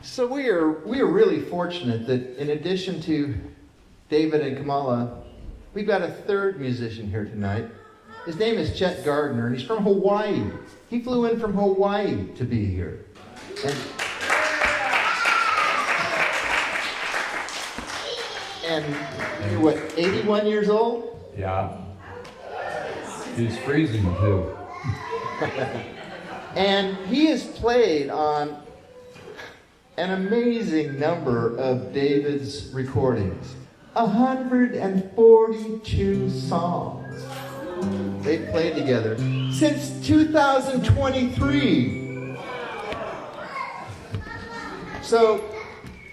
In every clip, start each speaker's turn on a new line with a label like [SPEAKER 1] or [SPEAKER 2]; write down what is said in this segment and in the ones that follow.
[SPEAKER 1] So we are really fortunate that in addition to David and Kamala, we've got a third musician here tonight. His name is Chet Gardiner, and he's from Hawaii. He flew in from Hawaii to be here. And you're what, 81 years old?
[SPEAKER 2] Yeah. He's freezing too.
[SPEAKER 1] And he has played on an amazing number of David's recordings. 142 songs they've played together since 2023. So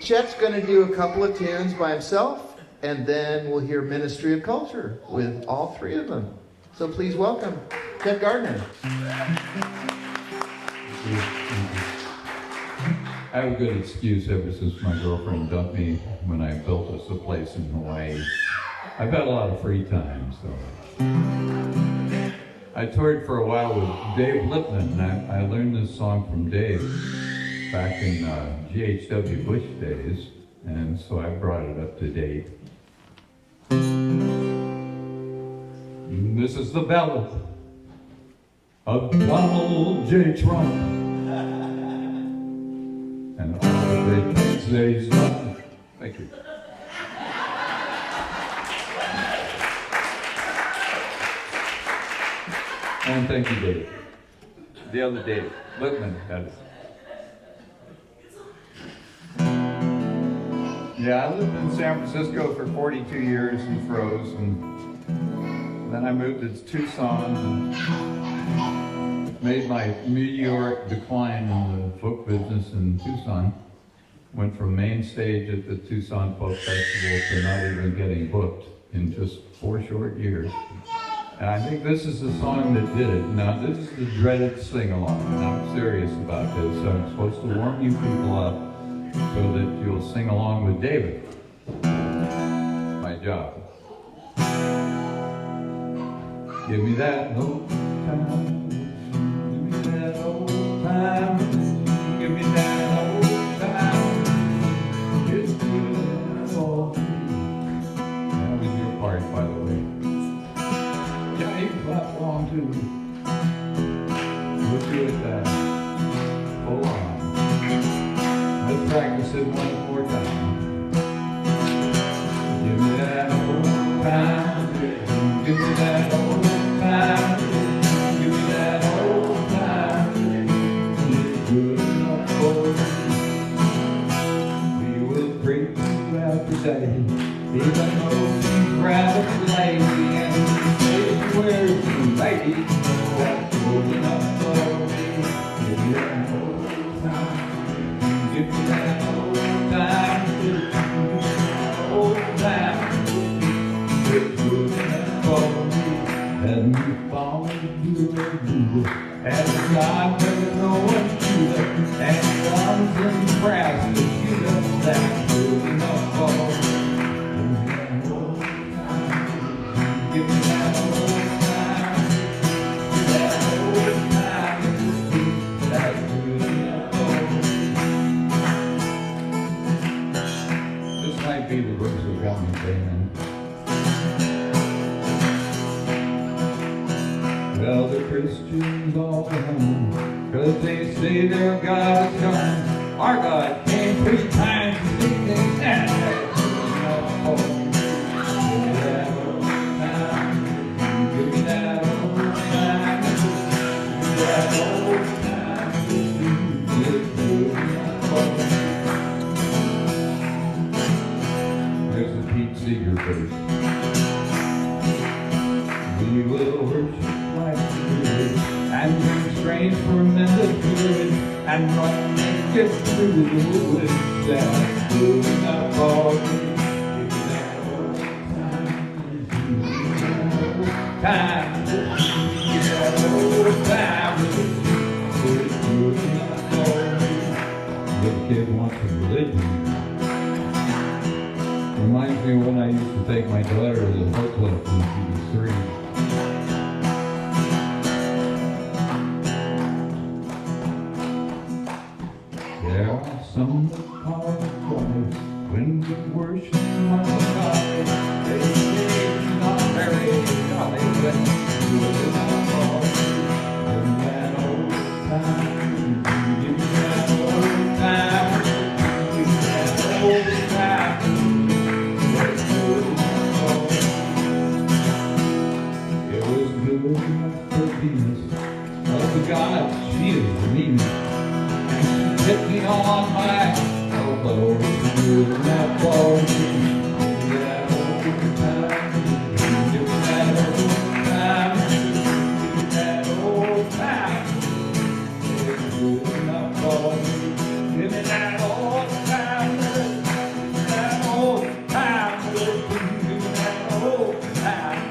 [SPEAKER 1] Chet's going to do a couple of tunes by himself, and then we'll hear Ministry of Culture with all three of them. So please welcome Chet Gardiner.
[SPEAKER 2] I have a good excuse ever since my girlfriend dumped me when I built us a place in Hawaii. I've had a lot of free time, so. I toured for a while with Dave Lippman, and I learned this song from Dave back in GHW Bush days, and so I brought it up to date. This is the ballad of Donald J. Trump. And all the things that he's done. Thank you. And thank you, Dave. The other Dave, Lippman, that is. Yeah, I lived in San Francisco for 42 years and froze, and then I moved to Tucson and made my meteoric decline in the folk business in Tucson. Went from main stage at the Tucson Folk Festival to not even getting booked in just 4 short years. And I think this is the song that did it. Now, this is the dreaded sing-along, and I'm serious about this. I'm supposed to warm you people up so that you'll sing along with David. My job. Give me that old time. That old time, give me that old time. It's good for me. That was your part, by the way. Yeah, you can clap along too. We'll do it that. Hold on. Let's practice it one more time. Give me that old time. Give me that old time. Give me that old time. Good enough for me. We will break you out today, even though she's rather lazy and where you lady. That's good enough for me. Give me that old time. Give me that old time. Old time. It's good enough for me. And you fall into a groove. And God doesn't know what to do. And God's in the brass to shoot up that good enough for me. Give me that old time. That old time. That's good enough for me. This might be the verse that got me singing. Well, the Christians all come, 'cause they say their God is come. Our God came 3 times to see them, and that's enough for me. Give me that old time. Give me that old time. Give me that old time. It's good enough for me. There's a Pete Seeger verse. We will worship like good, and bring strange fermented good, and run and get through with that good enough for me. Give me that old time. Give me that old time. Give me that old time. It's good enough for me. The kid wants a religion. Reminds me when I used to take my daughter to the book club when she was 3. There are some that call it twice when we worship Malachi. They say it's not very jolly, but you will not fall. In that old time, in that old time, in that old time, it was good enough for Venus. Of the gods, she is the meanest. Hit me on my elbow, and that ball in that old time, in that old time, in that old time. It's good enough for me. In that old time, in that old time, in that old time.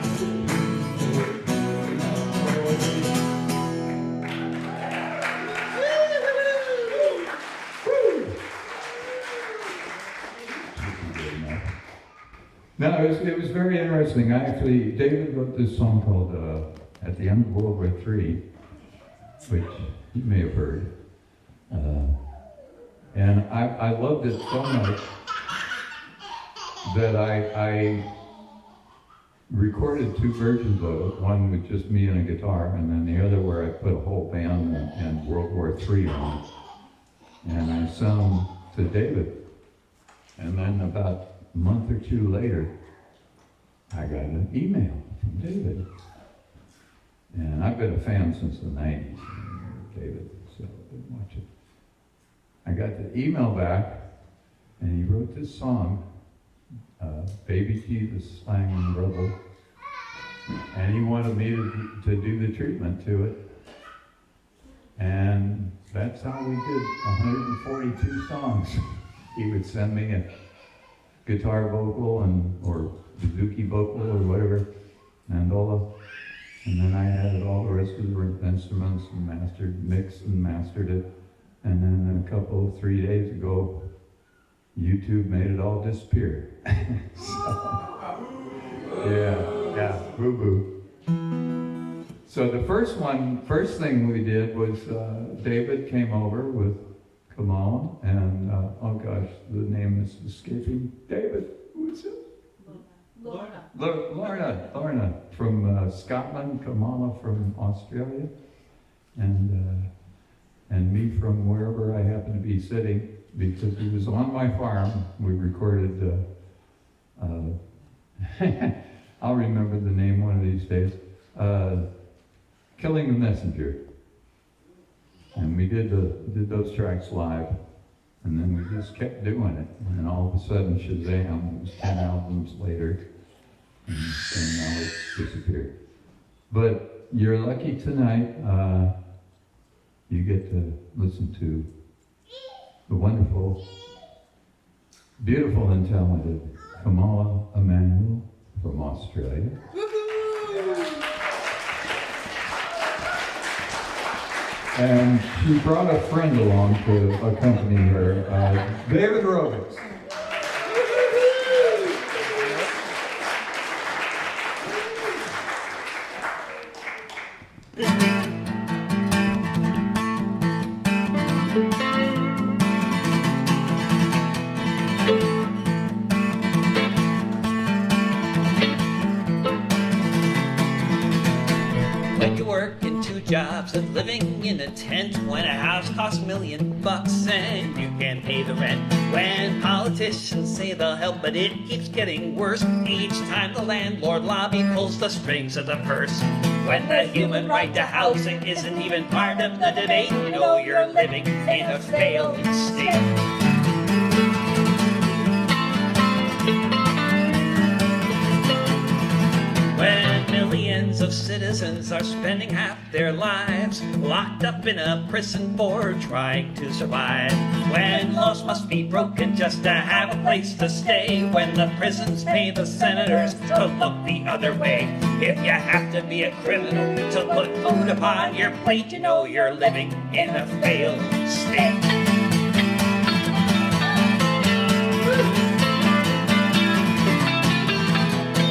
[SPEAKER 2] No, it was very interesting. David wrote this song called At the End of World War III, which you may have heard. And I loved it so much that I recorded two versions of it, one with just me and a guitar, and then the other where I put a whole band and World War III on it. And I sent them to David. And then about a month or two later, I got an email from David. And I've been a fan since the 90s, David, so I've been watching. I got the email back, and he wrote this song, Baby Jesus Sang and Rebel, and he wanted me to do the treatment to it. And that's how we did 142 songs. He would send me a guitar vocal or bouzouki vocal or whatever, mandola, and then I added all the rest of the instruments and mixed and mastered it. And then 3 days ago, YouTube made it all disappear. Yeah, boo-boo. So the first thing we did was David came over with Kamala and, oh gosh, the name is escaping. David, who is it? Lorna from Scotland, Kamala from Australia, and me from wherever I happen to be sitting, because he was on my farm. We recorded, I'll remember the name one of these days, Killing the Messenger. And we did those tracks live, and then we just kept doing it. And then all of a sudden, Shazam, it was 10 albums later, and now it's disappeared. But you're lucky tonight, you get to listen to the wonderful, beautiful and talented Kamala Emanuel from Australia. And she brought a friend along to accompany her, David Rovics.
[SPEAKER 3] Jobs and living in a tent when a house costs $1 million and you can't pay the rent. When politicians say they'll help, but it keeps getting worse each time the landlord lobby pulls the strings of the purse. When the human right to housing isn't even part of the debate, you know you're living in a failed state. When millions of citizens are spending half their lives locked up in a prison for trying to survive. When laws must be broken just to have a place to stay. When the prisons pay the senators to look the other way. If you have to be a criminal to put food upon your plate, you know you're living in a failed state.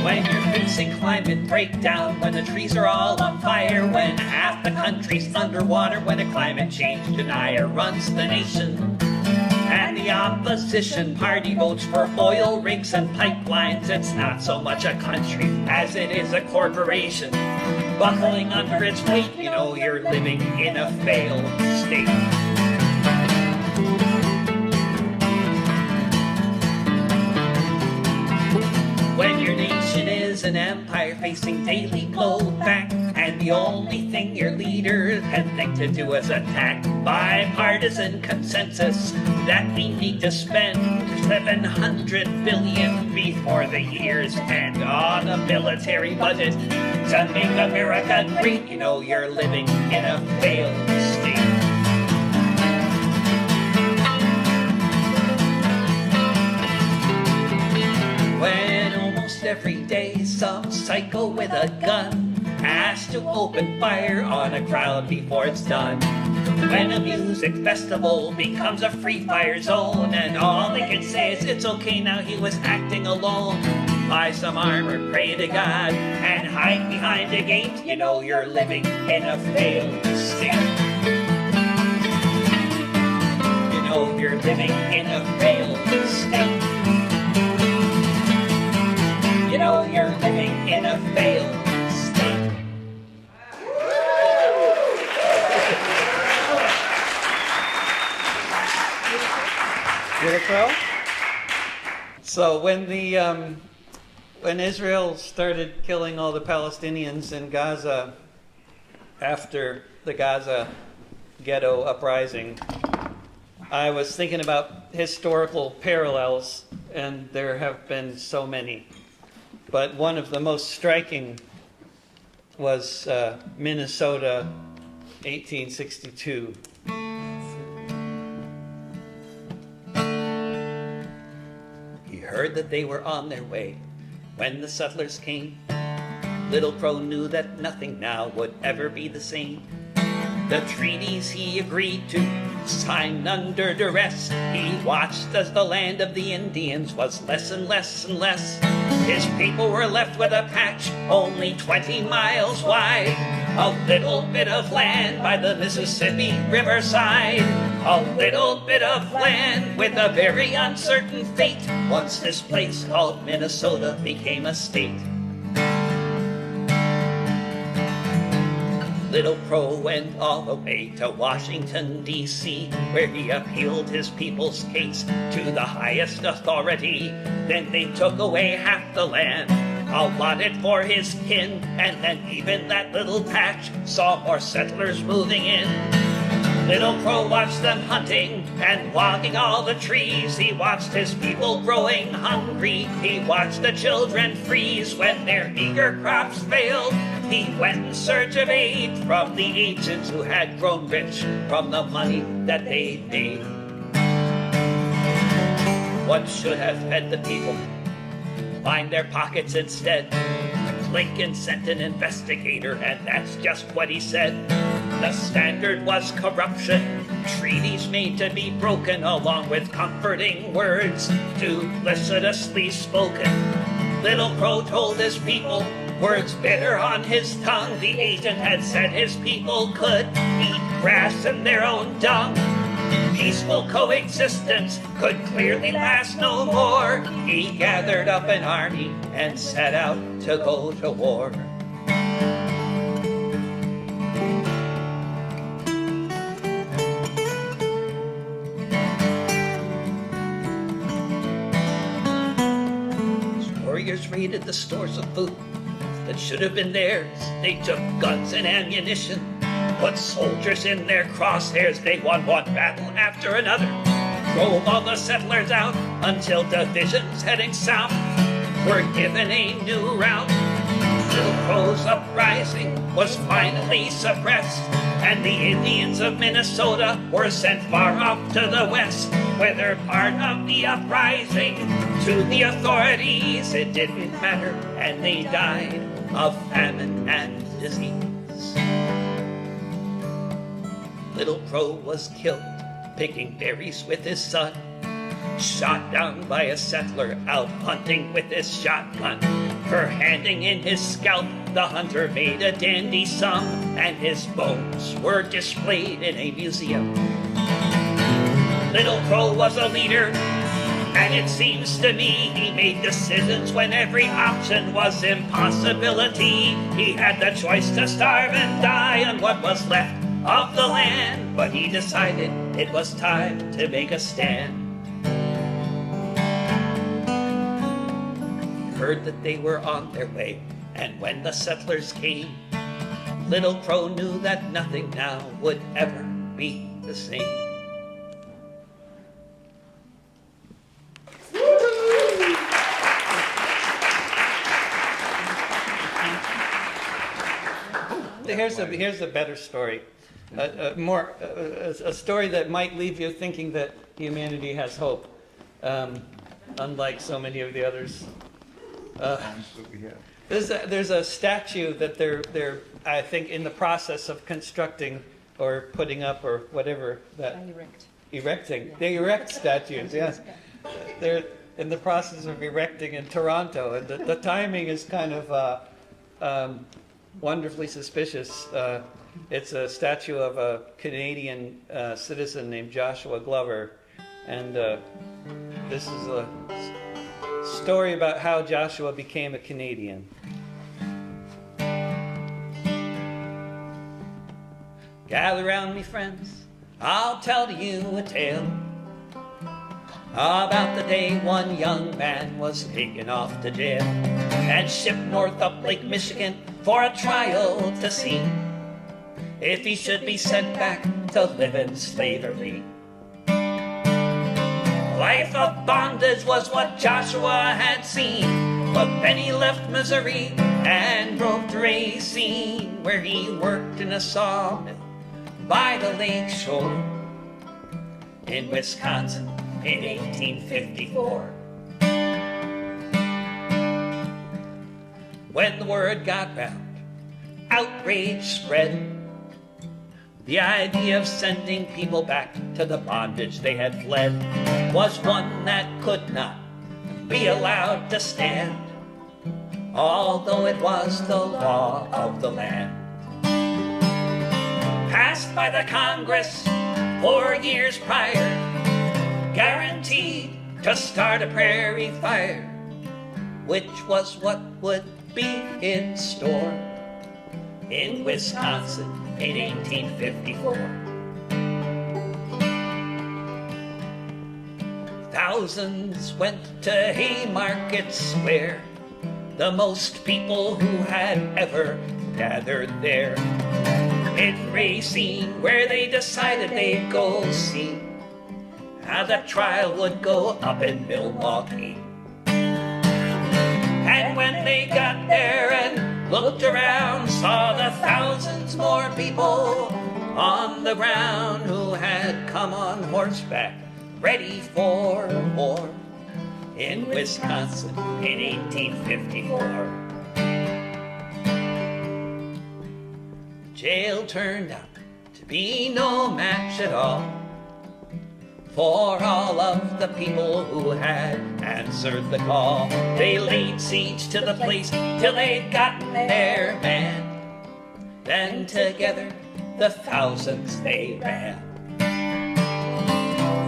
[SPEAKER 3] When you're facing climate breakdown, when the trees are all on fire, when half the country's underwater, when a climate change denier runs the nation. And the opposition party votes for oil rigs and pipelines. It's not so much a country as it is a corporation. Buckling under its weight, you know you're living in a failed state. When your nation is an empire facing daily blowback, and the only thing your leader can think to do is attack, bipartisan consensus that we need to spend $700 billion before the year's end on a military budget to make America great. You know you're living in a failed state. Every day some psycho with a gun has to open fire on a crowd before it's done. When a music festival becomes a free fire zone, and all they can say is it's okay now, he was acting alone. Buy some armor, pray to God, and hide behind a gate. You know you're living in a failed state. You know you're living in a failed state. You know you're living in a failed state.
[SPEAKER 4] Beautiful. So when Israel started killing all the Palestinians in Gaza after the Gaza ghetto uprising, I was thinking about historical parallels, and there have been so many. But one of the most striking was Minnesota, 1862.
[SPEAKER 3] He heard that they were on their way when the settlers came. Little Crow knew that nothing now would ever be the same. The treaties he agreed to, signed under duress, he watched as the land of the Indians was less and less and less. His people were left with a patch only 20 miles wide, a little bit of land by the Mississippi riverside, a little bit of land with a very uncertain fate once this place called Minnesota became a state. Little Crow went all the way to Washington, D.C., where he appealed his people's case to the highest authority. Then they took away half the land, allotted for his kin, and then even that little patch saw more settlers moving in. Little Crow watched them hunting and logging all the trees. He watched his people growing hungry. He watched the children freeze when their eager crops failed. He went in search of aid from the agents who had grown rich from the money that they made. What should have fed the people lined their pockets instead. Lincoln sent an investigator, and that's just what he said. The standard was corruption, treaties made to be broken, along with comforting words duplicitously spoken. Little Crow told his people, words bitter on his tongue. The agent had said his people could eat grass and their own dung. Peaceful coexistence could clearly last no more. He gathered up an army and set out to go to war. Warriors raided the stores of food that should have been theirs. They took guns and ammunition, put soldiers in their crosshairs. They won one battle after another, drove all the settlers out until divisions heading south were given a new route. Little Crow's uprising was finally suppressed, and the Indians of Minnesota were sent far off to the west, where they're part of the uprising. To the authorities it didn't matter, and they died of famine and disease. Little Crow was killed picking berries with his son, shot down by a settler out hunting with his shotgun. For handing in his scalp, the hunter made a dandy sum, and his bones were displayed in a museum. Little Little Crow was a leader, and it seems to me he made decisions when every option was impossibility. He had the choice to starve and die on what was left of the land, but he decided it was time to make a stand. Heard that they were on their way, and when the settlers came, Little Crow knew that nothing now would ever be the same.
[SPEAKER 4] Here's a better story. A story that might leave you thinking that humanity has hope, unlike so many of the others. There's a statue that they're I think in the process of constructing or putting up or whatever that erecting. Yeah. They erect statues. Yes, they're in the process of erecting in Toronto, and the timing is kind of wonderfully suspicious. It's a statue of a Canadian citizen named Joshua Glover, and this is a story about how Joshua became a Canadian. Gather round me, friends, I'll tell you a tale about the day one young man was taken off to jail and shipped north up Lake Michigan for a trial to see if he should be sent back to live in slavery. Life of bondage was what Joshua had seen, but then he left Missouri and drove to Racine, where he worked in a sawmill by the lake shore in Wisconsin in 1854. When the word got round, outrage spread. The idea of sending people back to the bondage they had fled was one that could not be allowed to stand, although it was the law of the land. Passed by the Congress 4 years prior, guaranteed to start a prairie fire, which was what would be in store in Wisconsin in 1854. Thousands went to Haymarket Square, the most people who had ever gathered there. In Racine, where they decided they'd go see how the trial would go up in Milwaukee. And when they got there and looked around, saw the thousands more people on the ground who had come on horseback, ready for war in Wisconsin in 1854. Jail turned out to be no match at all for all of the people who had answered the call. They laid siege to the place till they'd gotten their man. Then together the thousands they ran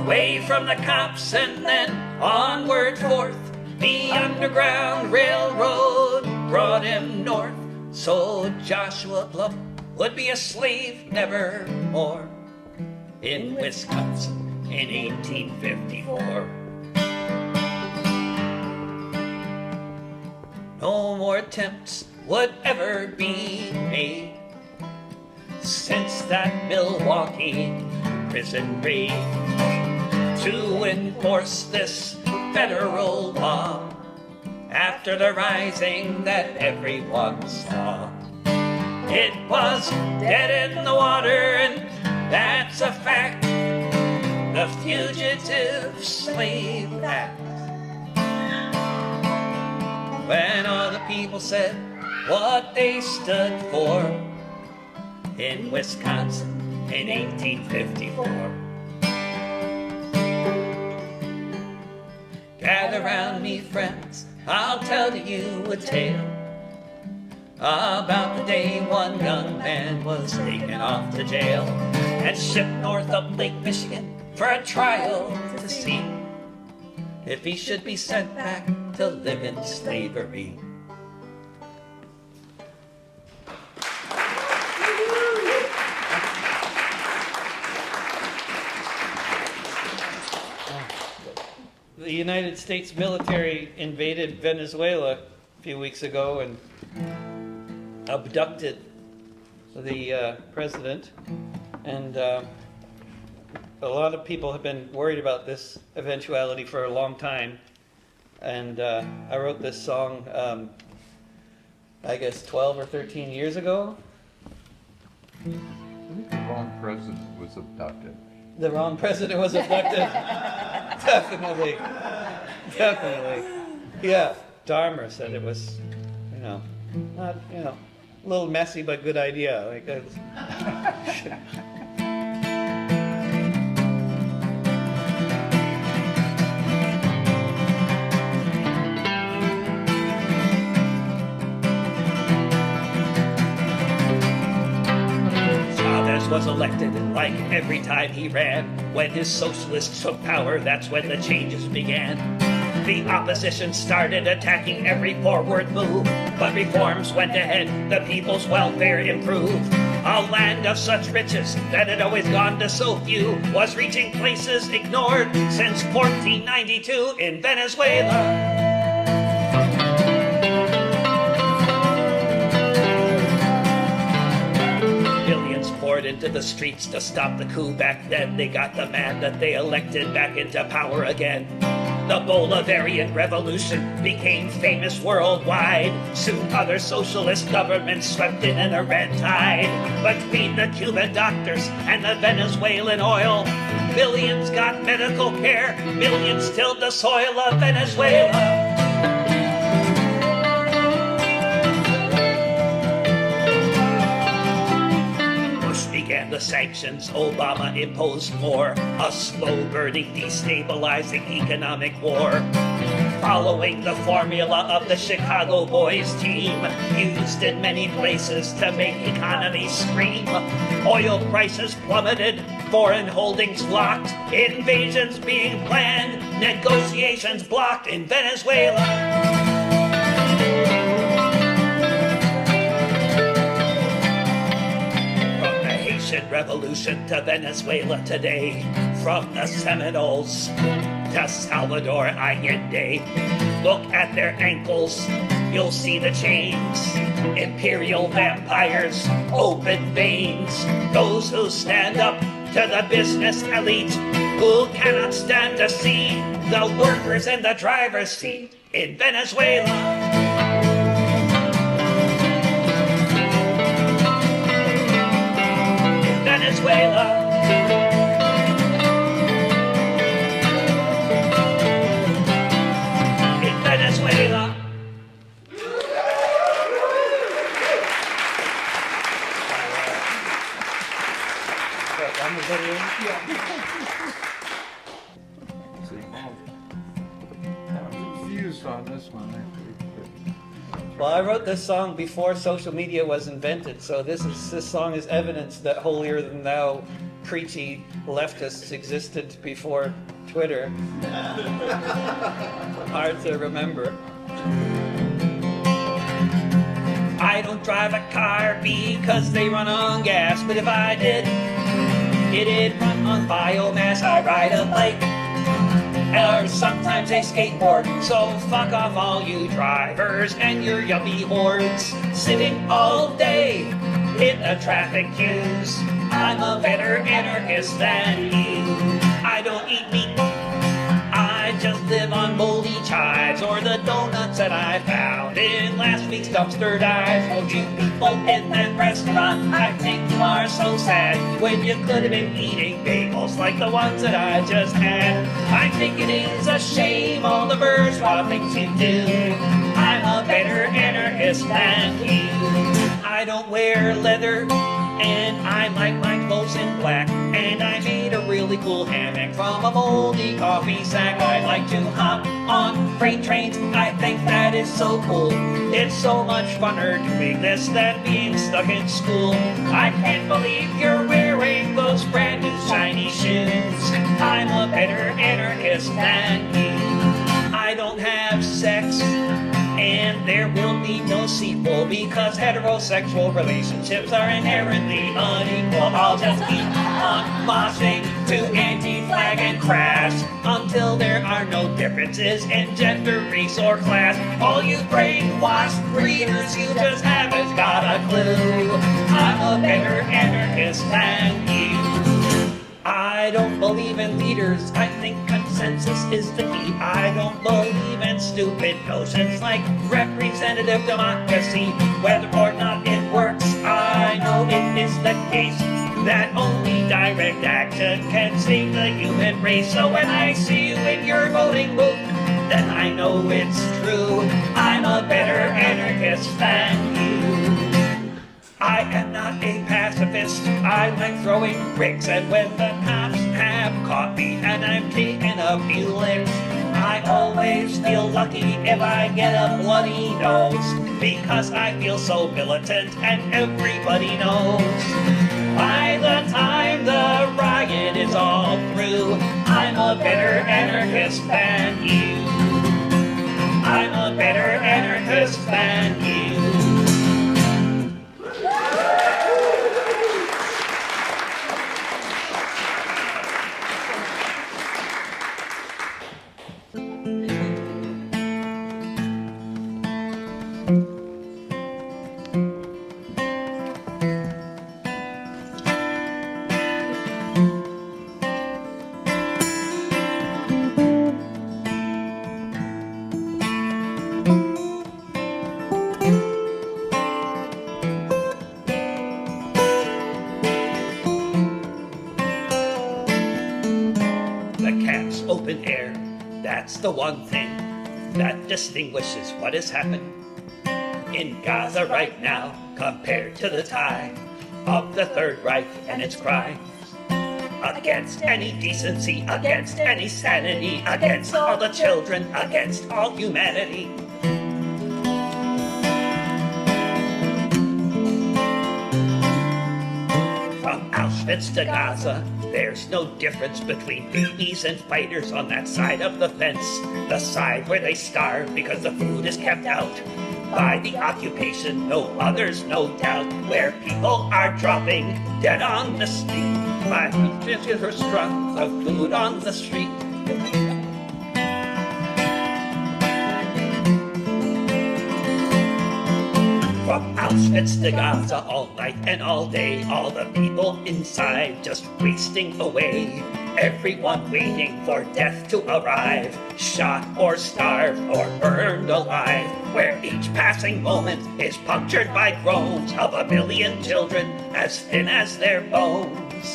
[SPEAKER 4] away from the cops and then onward forth. The Underground Railroad brought him north, so Joshua Glover would be a slave never more in Wisconsin in 1854. No more attempts would ever be made since that Milwaukee prison raid to enforce this federal law after the rising that everyone saw. It was dead in the water, and that's a fact. The Fugitive Slave Act. When all the people said what they stood for in Wisconsin in 1854. Gather round me, friends, I'll tell you a tale about the day one young man was taken off to jail and shipped north up Lake Michigan
[SPEAKER 3] for a trial to see if he should be sent back to live in slavery.
[SPEAKER 4] The United States military invaded Venezuela a few weeks ago and abducted the president. And a lot of people have been worried about this eventuality for a long time. And I wrote this song, I guess 12 or 13 years ago.
[SPEAKER 2] I think the wrong president was abducted.
[SPEAKER 4] The wrong president was abducted. Definitely. Yeah, Dahmer said it was, not, a little messy, but good idea. Like
[SPEAKER 3] was elected, and like every time he ran, when his socialists took power, that's when the changes began. The opposition started attacking every forward move, but reforms went ahead, the people's welfare improved. A land of such riches that had always gone to so few was reaching places ignored since 1492 in Venezuela. Into the streets to stop the coup back then. They got the man that they elected back into power again. The Bolivarian Revolution became famous worldwide. Soon other socialist governments swept in a red tide. Between the Cuban doctors and the Venezuelan oil, billions got medical care, millions tilled the soil of Venezuela. Began the sanctions, Obama imposed more, a slow-burning, destabilizing economic war. Following the formula of the Chicago Boys team, used in many places to make economies scream. Oil prices plummeted, foreign holdings locked, invasions being planned, negotiations blocked in Venezuela. Revolution to Venezuela today, from the Seminoles to Salvador Allende. Look at their ankles, you'll see the chains. Imperial vampires, open veins. Those who stand up to the business elite, who cannot stand to see the workers in the driver's seat in Venezuela. Venezuela. In Venezuela.
[SPEAKER 2] I'm confused on this one.
[SPEAKER 4] Well, I wrote this song before social media was invented, so this song is evidence that holier than thou preachy leftists existed before Twitter. Hard to remember.
[SPEAKER 3] I don't drive a car because they run on gas, but if I did, it'd run on biomass. I ride a bike, or sometimes a skateboard, so fuck off all you drivers and your yuppie hordes, sitting all day in the traffic queues. I'm a better anarchist than you. I don't eat meat, I just live on moldy chives or the donuts that I found in last week's dumpster dives. Won't you people in that restaurant, I think you are so sad when you could have been eating bagels like the ones that I just had. I think it is a shame all the bourgeois things you do. I'm a better anarchist than you. I don't wear leather and I like my clothes in black, and I made a really cool hammock from a moldy coffee sack. I like to hop on freight trains, I think that is so cool. It's so much funner doing this than being stuck in school. I can't believe you're wearing those those brand new shiny shoes. I'm a better anarchist than you. I don't have sex, and there will be no sequel because heterosexual relationships are inherently unequal. I'll just keep on moshing to anti-flag and crash until there are no differences in gender, race, or class. All you brainwashed readers, you just haven't got a clue. I'm a better anarchist than you. I don't believe in leaders, I think consensus is the key. I don't believe in stupid notions like representative democracy. Whether or not it works, I know it is the case that only direct action can save the human race. So when I see you in your voting booth, then I know it's true. I'm a better anarchist than you. I am not a pacifist, I like throwing bricks, and when the cops have caught me and I'm taking a few licks, I always feel lucky if I get a bloody nose, because I feel so militant and everybody knows. By the time the riot is all through, I'm a better anarchist than you. I'm a better anarchist than you. Open air, that's the one thing that distinguishes what has happened in Gaza right now compared to the time of the Third Reich and its crimes against any decency, against any sanity, against all the children, against all humanity. From Auschwitz to Gaza, there's no difference between babies and fighters on that side of the fence, the side where they starve because the food is kept out by the occupation. No others, no doubt, where people are dropping dead on the street. My conscience are struck of food on the street. From Auschwitz to Gaza, all night and all day, all the people inside just wasting away. Everyone waiting for death to arrive, shot or starved or burned alive, where each passing moment is punctured by groans of a million children as thin as their bones.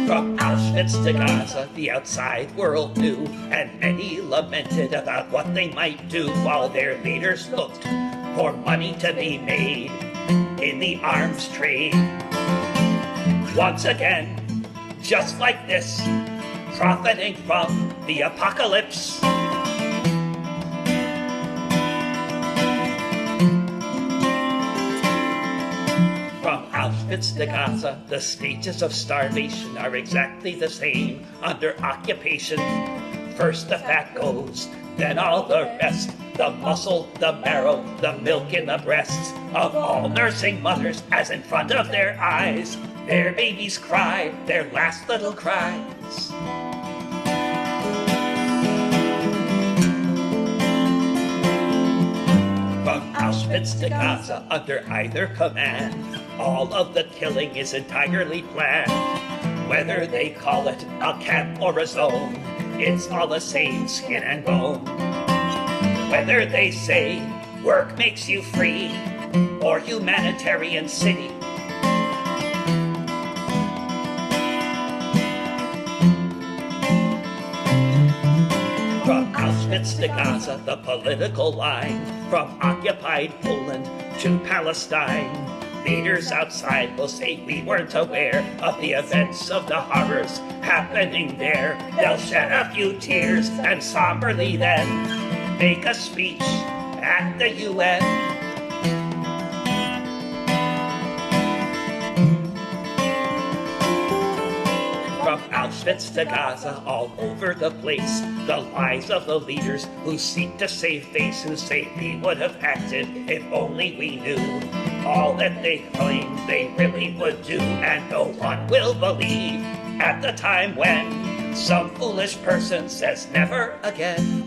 [SPEAKER 3] From Auschwitz to Gaza, the outside world knew, and many lamented about what they might do while their leaders looked for money to be made in the arms trade. Once again, just like this, profiting from the apocalypse. From Auschwitz to Gaza, the stages of starvation are exactly the same under occupation. First the fat goes, then all the rest, the muscle, the marrow, the milk in the breasts of all nursing mothers, as in front of their eyes, their babies cry their last little cries. From Auschwitz to Gaza, under either command, all of the killing is entirely planned. Whether they call it a camp or a zone, it's all the same skin and bone. Whether they say work makes you free or humanitarian city, from Auschwitz to Gaza, the political line, from occupied Poland to Palestine. Leaders outside will say we weren't aware of the events of the horrors happening there. They'll shed a few tears and somberly then make a speech at the UN. Auschwitz to Gaza, all over the place. The lies of the leaders who seek to save face, who say we would have acted if only we knew all that they claim they really would do. And no one will believe at the time when some foolish person says never again.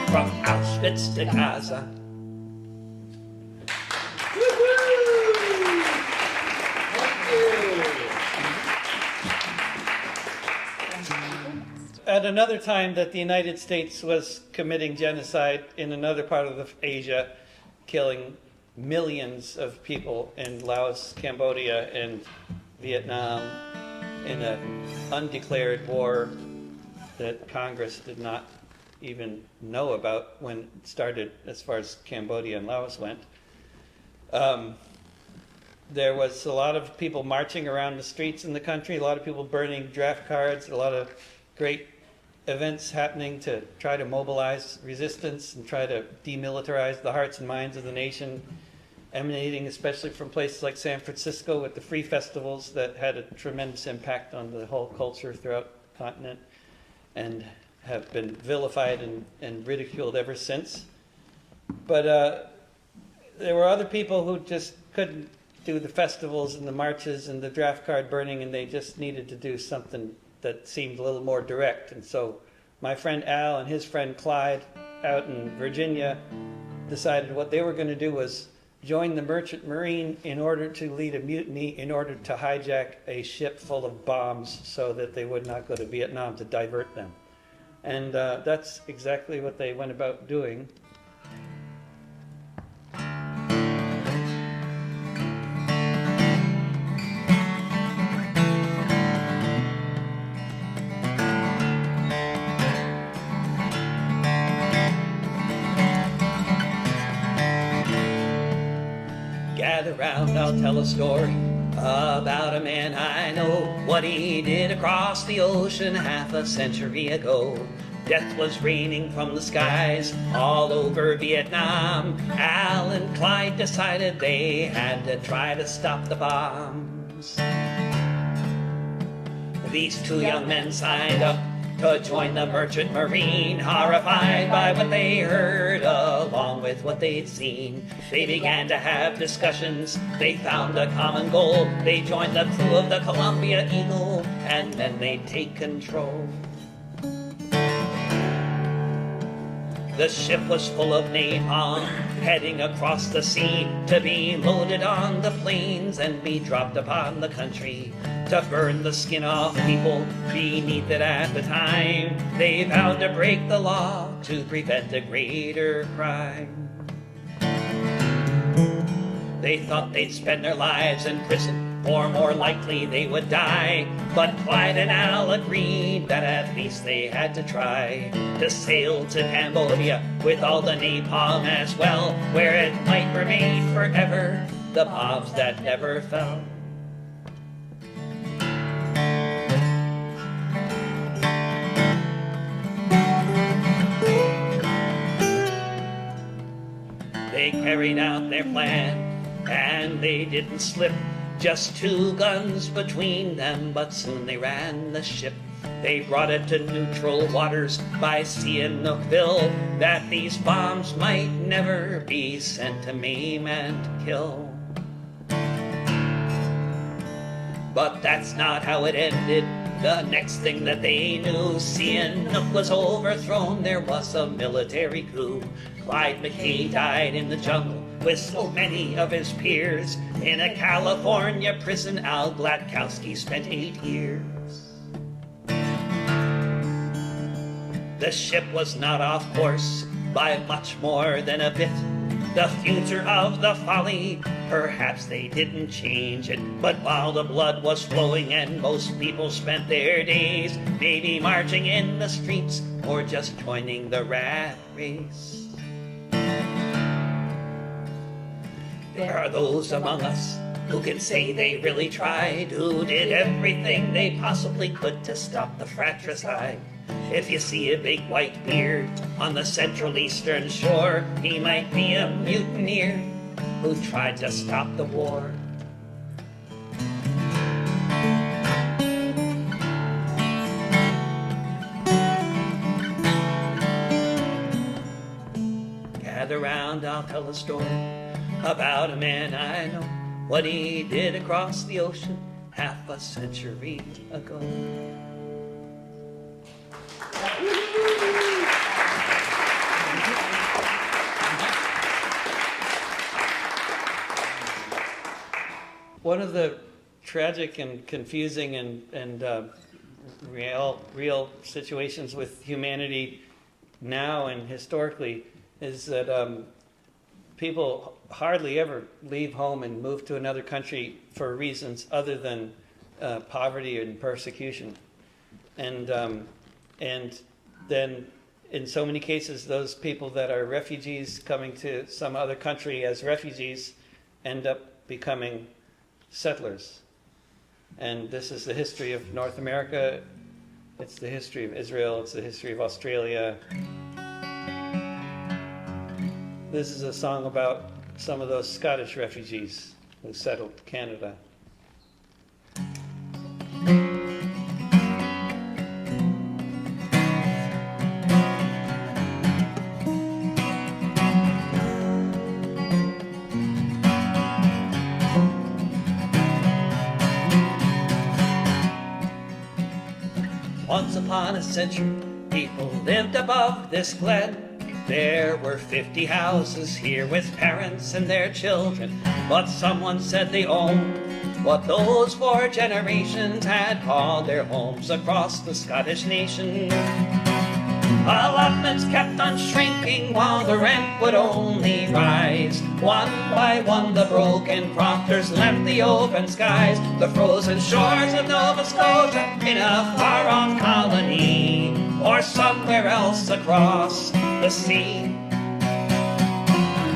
[SPEAKER 3] From Auschwitz to Gaza.
[SPEAKER 4] At another time that the United States was committing genocide in another part of Asia, killing millions of people in Laos, Cambodia, and Vietnam in an undeclared war that Congress did not even know about when it started, as far as Cambodia and Laos went. There was a lot of people marching around the streets in the country, a lot of people burning draft cards, a lot of great events happening to try to mobilize resistance and try to demilitarize the hearts and minds of the nation, emanating especially from places like San Francisco with the free festivals that had a tremendous impact on the whole culture throughout the continent and have been vilified and ridiculed ever since. But there were other people who just couldn't do the festivals and the marches and the draft card burning, and they just needed to do something that seemed a little more direct. And so my friend Al and his friend Clyde out in Virginia decided what they were going to do was join the Merchant Marine in order to lead a mutiny, in order to hijack a ship full of bombs so that they would not go to Vietnam to divert them. And that's exactly what they went about doing.
[SPEAKER 3] Gather round, I'll tell a story about a man I know, what he did across the ocean half a century ago. Death was raining from the skies all over Vietnam. Al and Clyde decided they had to try to stop the bombs. These two young men signed up to join the Merchant Marine, horrified by what they heard along with what they'd seen. They began to have discussions, they found a common goal. They joined the crew of the Columbia Eagle, and then they'd take control. The ship was full of napalm, heading across the sea to be loaded on the planes and be dropped upon the country to burn the skin off people beneath it at the time. They vowed to break the law to prevent a greater crime. They thought they'd spend their lives in prison, or more likely they would die. But Clyde and Al agreed that at least they had to try to sail to Cambodia with all the napalm as well, where it might remain forever, the bombs that never fell. They carried out their plan, and they didn't slip. Just two guns between them, but soon they ran the ship. They brought it to neutral waters by Sihanoukville, that these bombs might never be sent to maim and kill. But that's not how it ended. The next thing that they knew, Sihanouk was overthrown. There was a military coup. Clyde McKay died in the jungle with so many of his peers. In a California prison, Al Gladkowski spent 8 years. The ship was not off course by much more than a bit. The future of the Folly, perhaps they didn't change it. But while the blood was flowing and most people spent their days maybe marching in the streets or just joining the rat race. There are those among us who can say they really tried, who did everything they possibly could to stop the fratricide. If you see a big white beard on the Central Eastern shore, he might be a mutineer. who tried to stop the war. Gather round, I'll tell a story about a man I know, what he did across the ocean half a century ago. One of the tragic and confusing and real situations with humanity now and historically is that people hardly ever leave home and move to another country for reasons other than poverty and persecution. And then in so many cases, those people that are refugees coming to some other country as refugees end up becoming settlers. And this is the history of North America. It's the history of Israel. It's the history of Australia. This is a song about some of those Scottish refugees who settled Canada. Once upon a century, people lived above this glen. There were 50 houses here with parents and their children, but someone said they owned what those 4 generations had called their homes across the Scottish nation. Allotments kept on shrinking while the rent would only rise. One by one the broken crofters left the open skies, the frozen shores of Nova Scotia in a far-off colony, or somewhere else across the sea.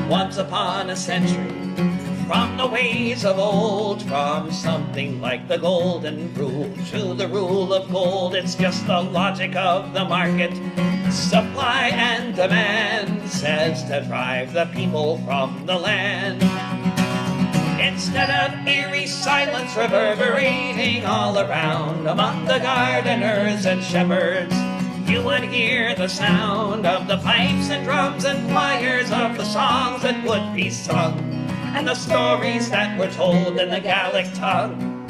[SPEAKER 3] Once upon a century, from the ways of old, from something like the golden rule to the rule of gold, it's just the logic of the market. Supply and demand says to drive the people from the land. Instead of eerie silence reverberating all around among the gardeners and shepherds, you would hear the sound of the pipes and drums and choirs of the songs that would be sung, and the stories that were told in the Gaelic tongue.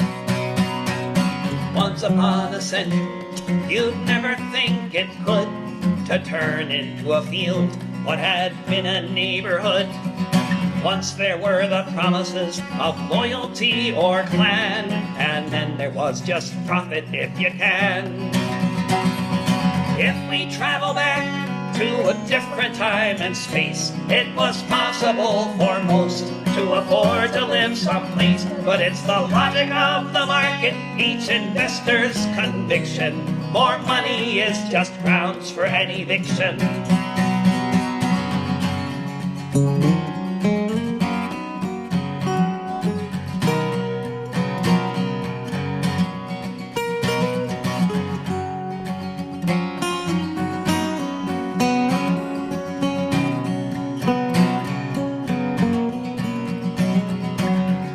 [SPEAKER 3] Once upon a century, you'd never think it could, to turn into a field what had been a neighborhood. Once there were the promises of loyalty or clan, and then there was just profit if you can. If we travel back to a different time and space, it was possible for most to afford to live someplace. But it's the logic of the market, each investor's conviction. More money is just grounds for an eviction.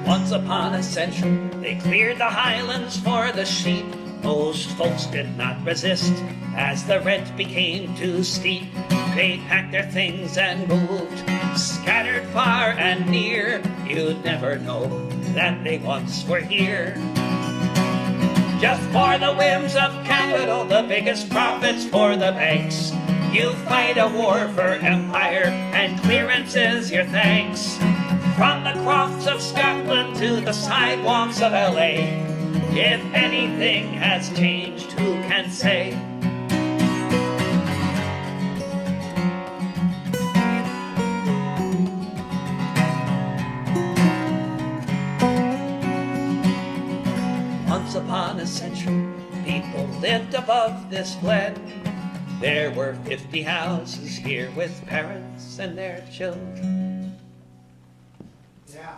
[SPEAKER 3] Once upon a century, they cleared the highlands for the sheep. Most folks did not resist as the rent became too steep. They packed their things and moved, scattered far and near. You'd never know that they once were here. Just for the whims of capital, the biggest profits for the banks. You fight a war for empire, and clearance is your thanks. From the crofts of Scotland to the sidewalks of LA, if anything has changed, who can say? Once upon a century, people lived above this glen. There were 50 houses here with parents and their children.
[SPEAKER 1] Yeah.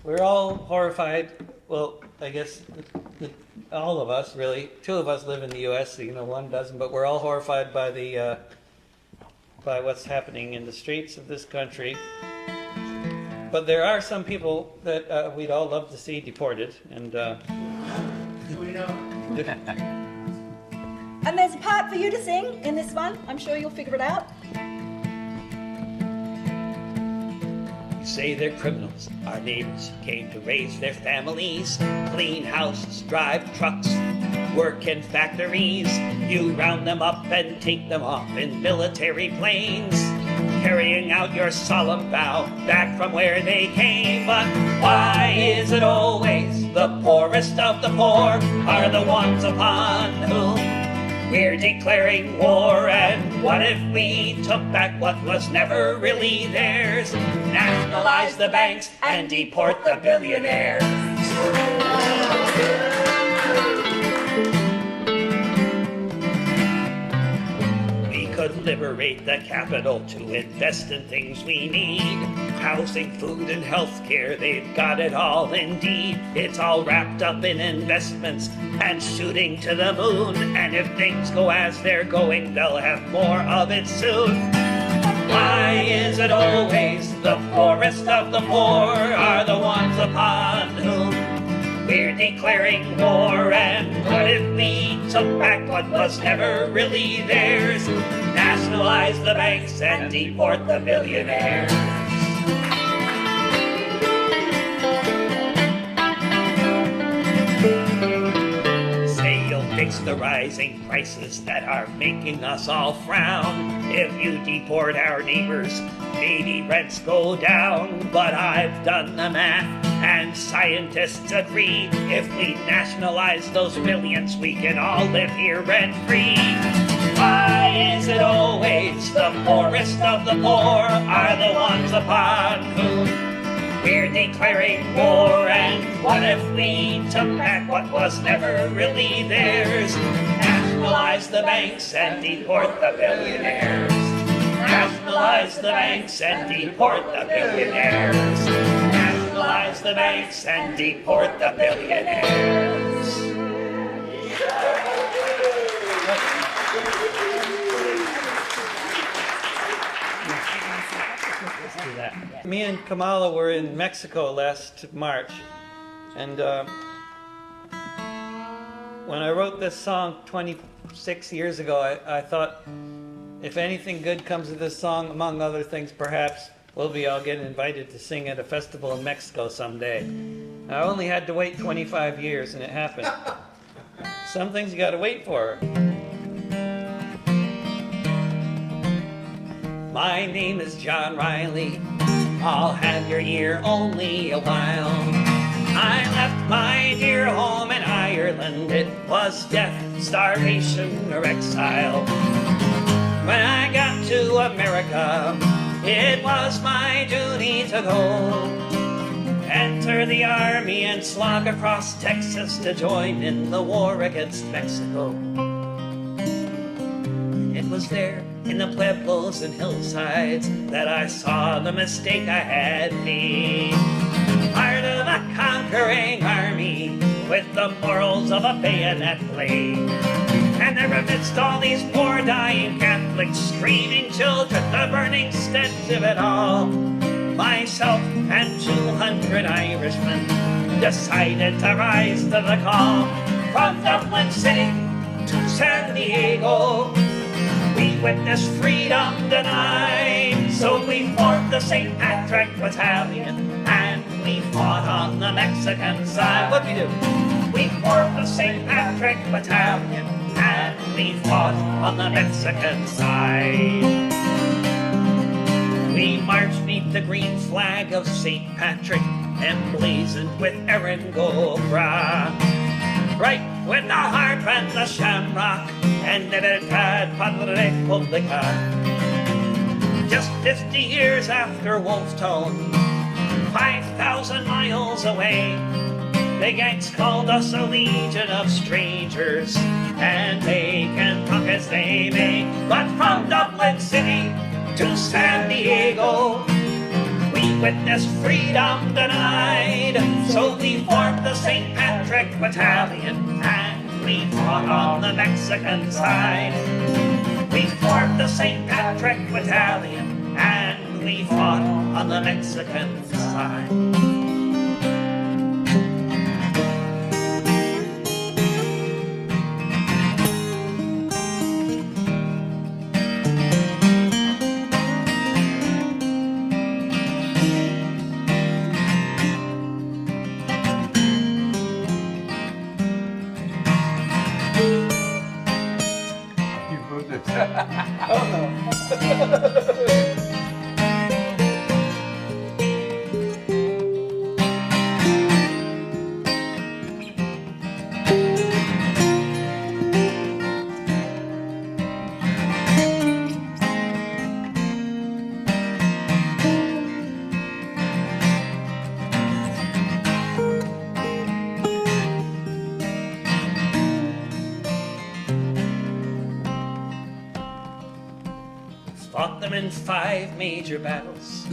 [SPEAKER 4] We're all horrified well, I guess all of us really. 2 of us live in the U.S. One doesn't, but we're all horrified by the by what's happening in the streets of this country. But there are some people that we'd all love to see deported, and
[SPEAKER 5] We know.
[SPEAKER 6] And there's a part for you to sing in this one. I'm sure you'll figure it out.
[SPEAKER 3] You say they're criminals, our neighbors came to raise their families, clean houses, drive trucks, work in factories. You round them up and take them off in military planes, carrying out your solemn vow back from where they came. But why is it always the poorest of the poor are the ones upon whom we're declaring war? And what if we took back what was never really theirs? Nationalize the banks and deport the billionaires. Could liberate the capital to invest in things we need. Housing, food, and healthcare, they've got it all indeed. It's all wrapped up in investments and shooting to the moon. And if things go as they're going, they'll have more of it soon. Why is it always the poorest of the poor are the ones upon whom we're declaring war? And what if we took back what was never really theirs? Nationalize the banks and deport the billionaires. Say you'll fix the rising prices that are making us all frown. If you deport our neighbors, maybe rents go down. But I've done the math, and scientists agree. If we nationalize those millions, we can all live here rent-free. Why is it always the poorest of the poor are the ones upon whom we're declaring war? And what if we took back what was never really theirs? Nationalize the banks and deport the billionaires. Nationalize the banks and deport the billionaires. Nationalize the banks and deport the billionaires.
[SPEAKER 4] Me and Kamala were in Mexico last March, and when I wrote this song 26 years ago, I thought if anything good comes of this song, among other things perhaps, we'll be all getting invited to sing at a festival in Mexico someday. I only had to wait 25 years and it happened. Some things you gotta wait for. My name is John Riley. I'll have your ear only a while. I left my dear home in Ireland. It was death, starvation, or exile. When I got to America, it was my duty to go. Enter the army and slog across Texas to join in the war against Mexico. It was there in the pueblos and hillsides that I saw the mistake I had made. Part of a conquering army with the morals of a bayonet blade. And there amidst all these poor dying Catholics, screaming children, the burning stench of it all, myself and 200 Irishmen decided to rise to the call. From Dublin City to San Diego, we witnessed freedom denied. So we formed the St. Patrick Battalion and we fought on the Mexican side. What'd we do? We formed the St. Patrick Battalion and we fought on the Mexican side. We marched beneath the green flag of St. Patrick, emblazoned with Erin Gobra, right with the harp and the shamrock, and Libertad Padre Republica. Just 50 years after Wolftown, 5,000 miles away, the Yanks called us a legion of strangers, and they can talk as they may. But from Dublin City to San Diego, we
[SPEAKER 3] witnessed freedom denied. So we formed the St. Patrick Battalion, and we fought on the Mexican side. We formed the St. Patrick Battalion, and we fought on the Mexican side.
[SPEAKER 2] You moved it.
[SPEAKER 3] Fought them in 5 major battles.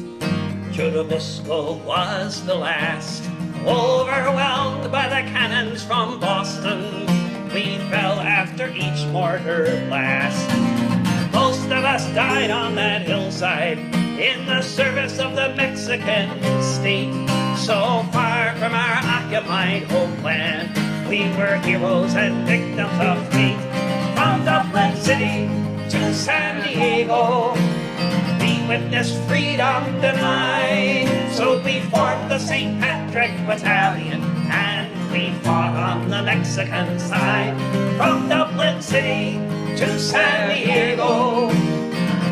[SPEAKER 3] Churubusco was the last. Overwhelmed by the cannons from Boston, we fell after each mortar blast. Most of us died on that hillside in the service of the Mexican state. So far from our occupied homeland, we were heroes and victims of fate. From Dublin City to San Diego, we witnessed freedom denied. So we formed the St. Patrick Battalion, and we fought on the Mexican side. From Dublin City to San Diego,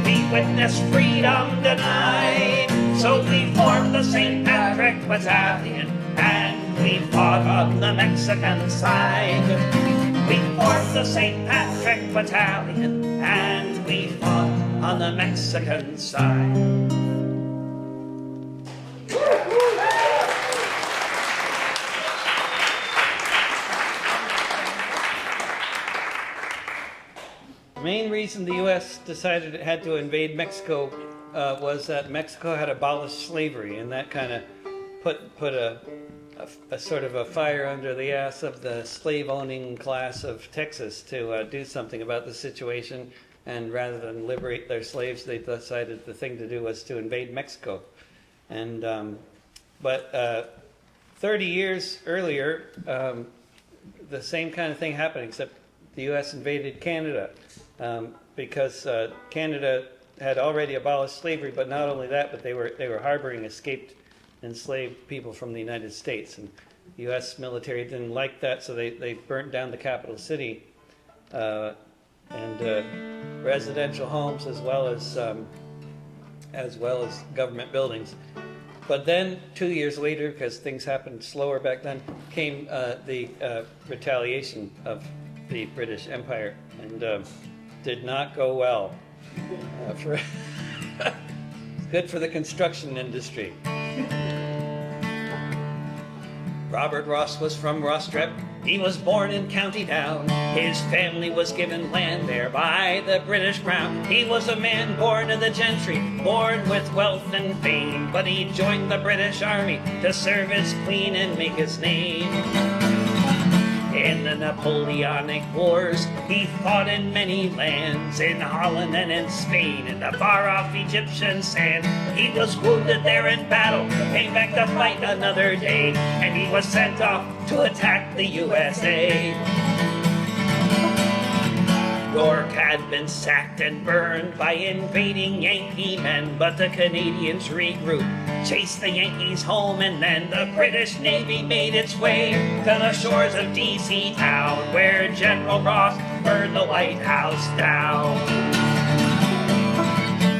[SPEAKER 3] we witnessed freedom denied. So we formed the St. Patrick Battalion, and we fought on the Mexican side. We formed the St. Patrick Battalion, and we fought on the Mexican side.
[SPEAKER 4] The main reason the U.S. decided it had to invade Mexico was that Mexico had abolished slavery, and that kind of put a sort of a fire under the ass of the slave-owning class of Texas to do something about the situation. And rather than liberate their slaves, they decided the thing to do was to invade Mexico. And but 30 years earlier, the same kind of thing happened, except the U.S. invaded Canada because Canada had already abolished slavery. But not only that, but they were harboring escaped enslaved people from the United States, and the U.S. military didn't like that, so they burnt down the capital city and residential homes as well as government buildings. But then 2 years later, because things happened slower back then, came the retaliation of the British Empire, and did not go well. Good for the construction industry. Robert Ross was from Rostrep. He was born in County Down. His family was given land there by the British Crown. He was a man born of the gentry, born with wealth and fame, but he joined the British Army to serve his queen and make his name. In the Napoleonic Wars, he fought in many lands, in Holland and in Spain, in the far-off Egyptian sand. He was wounded there in battle, came back to fight another day, and he was sent off to attack the USA. York had been sacked and burned by invading Yankee men, but the Canadians regrouped, chased the Yankees home, and then the British Navy made its way to the shores of D.C. town, where General Ross burned the White House down.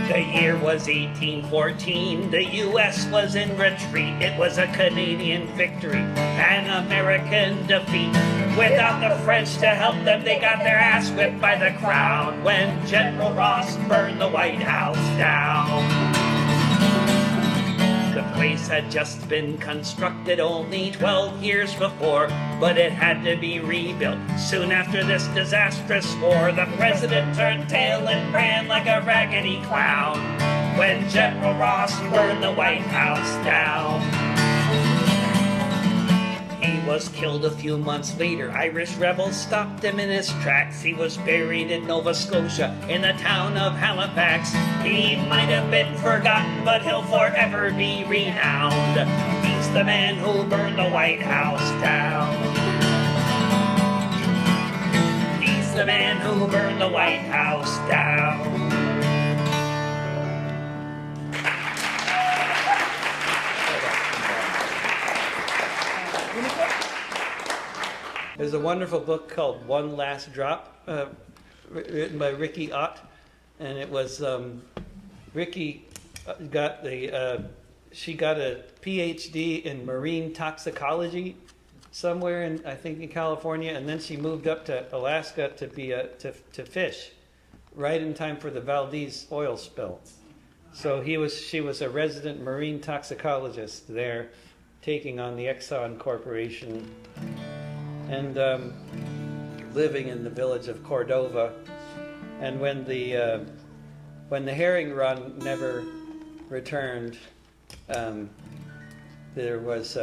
[SPEAKER 4] The year was 1814, the U.S. was in retreat. It was a Canadian victory, an American defeat. Without the French to help them, they got their ass whipped by the Crown when General Ross burned the White House down. The place had just been constructed only 12 years before, but it had to be rebuilt soon after this disastrous war. The president turned tail and ran like a raggedy clown.
[SPEAKER 3] when General Ross burned the White House down. He was killed a few months later. Irish rebels stopped him in his tracks. He was buried in Nova Scotia in the town of Halifax. He might have been forgotten, but he'll forever be renowned. He's the man who burned the White House down. He's the man who burned the White House down.
[SPEAKER 4] There's a wonderful book called One Last Drop, written by Riki Ott, and it was Riki got she got a PhD in marine toxicology somewhere in, I think, in California, and then she moved up to Alaska to be to fish, right in time for the Valdez oil spill. So she was a resident marine toxicologist there, taking on the Exxon Corporation, and living in the village of Cordova. And when the herring run never returned, there was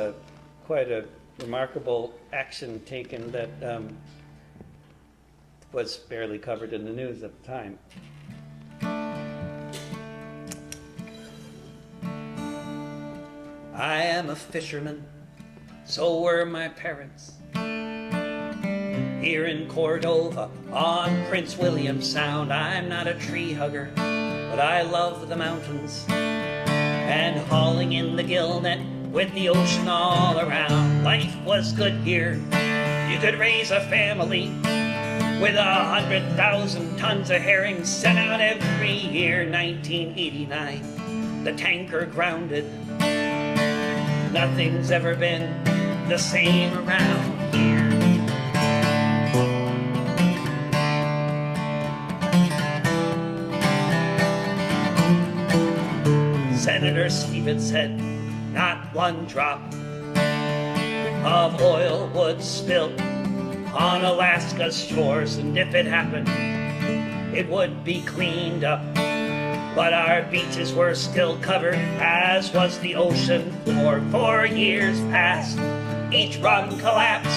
[SPEAKER 4] quite a remarkable action taken that was barely covered in the news at the time.
[SPEAKER 3] I am a fisherman, so were my parents. Here in Cordova, on Prince William Sound, I'm not a tree hugger, but I love the mountains. And hauling in the gill net with the ocean all around. Life was good here. You could raise a family with 100,000 tons of herring sent out every year. 1989, the tanker grounded. Nothing's ever been the same around here. Senator Stevens said not one drop of oil would spill on Alaska's shores, and if it happened, it would be cleaned up. But our beaches were still covered, as was the ocean floor. 4 years passed, each run collapsed.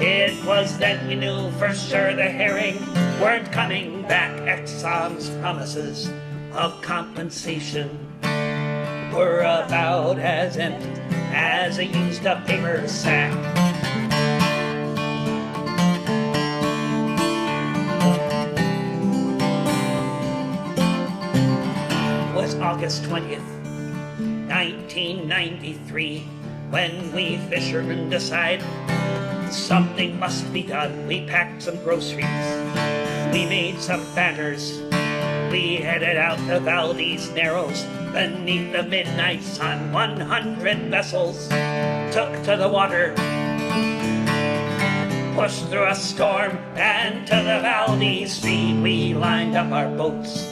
[SPEAKER 3] It was then we knew for sure the herring weren't coming back. Exxon's promises of compensation were about as empty as a used-up paper sack. It was August 20th, 1993, when we fishermen decide something must be done. We packed some groceries, we made some banners, we headed out the Valdez Narrows beneath the midnight sun. 100 vessels took to the water, pushed through a storm and to the Valdez Sea. We lined up our boats,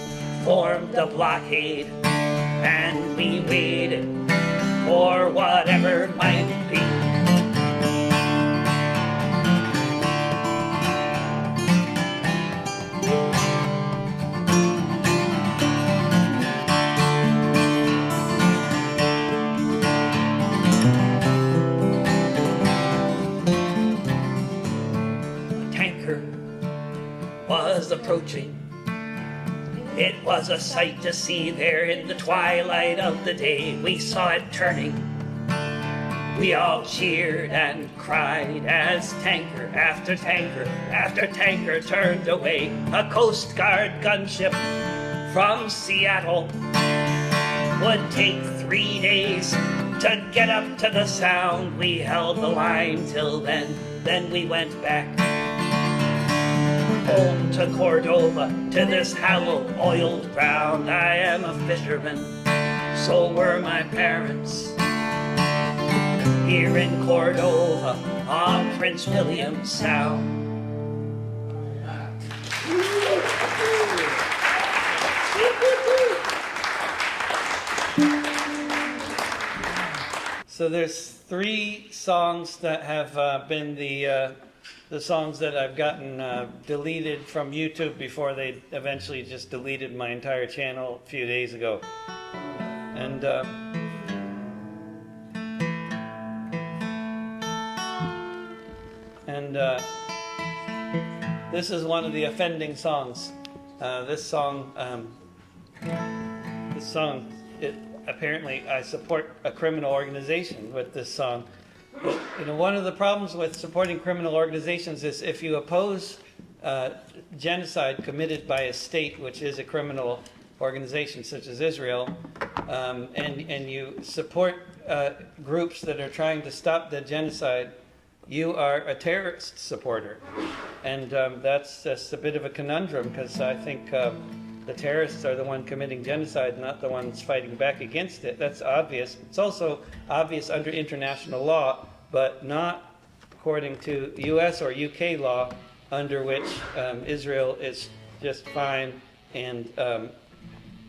[SPEAKER 3] formed a blockade, and we waited for whatever might be. Approaching. It was a sight to see there in the twilight of the day. We saw it turning. We all cheered and cried as tanker after tanker after tanker turned away. A Coast Guard gunship from Seattle would take 3 days to get up to the Sound. We held the line till then we went back home to Cordova, to this hallowed oiled ground. I am a fisherman, so were my parents. Here in Cordova, on Prince William Sound.
[SPEAKER 4] So there's 3 songs that have been the the songs that I've gotten deleted from YouTube before they eventually just deleted my entire channel a few days ago. And this is one of the offending songs. This song, apparently I support a criminal organization with this song. But, one of the problems with supporting criminal organizations is if you oppose genocide committed by a state, which is a criminal organization such as Israel, and you support groups that are trying to stop the genocide, you are a terrorist supporter. And that's just a bit of a conundrum, because I think the terrorists are the one committing genocide, not the ones fighting back against it. That's obvious. It's also obvious under international law, but not according to US or UK law, under which Israel is just fine, and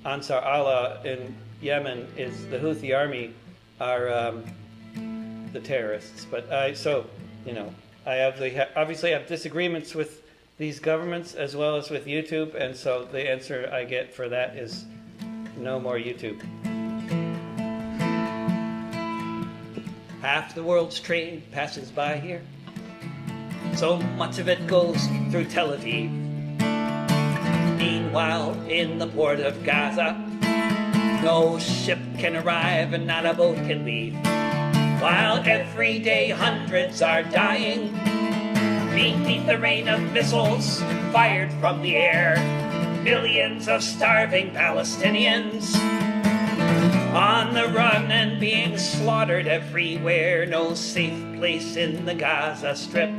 [SPEAKER 4] Ansar Allah in Yemen is the Houthi army are the terrorists. But I obviously have disagreements with these governments as well as with YouTube, and so the answer I get for that is no more YouTube. Half the world's trade passes by here. So much of it goes through Tel Aviv. Meanwhile, in the port of Gaza, no ship can arrive and not a boat can leave. While every day hundreds are dying beneath the rain of missiles fired from the air. Millions of starving Palestinians on the run and being slaughtered everywhere. No safe place in the Gaza Strip.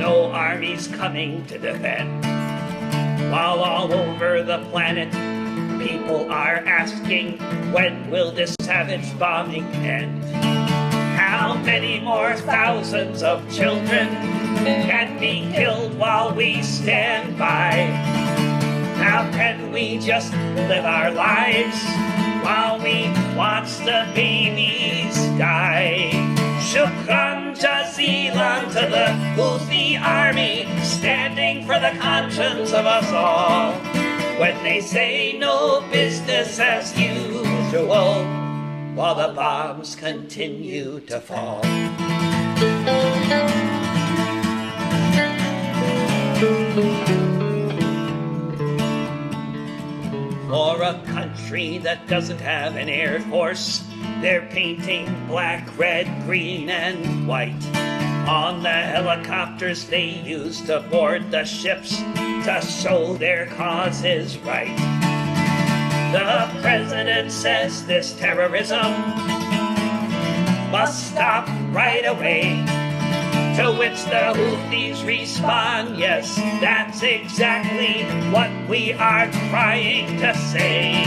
[SPEAKER 4] No armies coming to defend. While all over the planet, people are asking, when will this savage bombing end? How many more thousands of children can be killed while we stand by? How can we just live our lives while we watch the babies die? Shukran jazilan to the Houthi army, standing for the conscience of us all. When they say no business as usual, while the bombs continue to fall. For a country that doesn't have an air force, they're painting black, red, green, and white on the helicopters they use to board the ships to show their cause is right. The president says this terrorism must stop right away, to which the Houthis respond, yes, that's exactly what we are trying to say.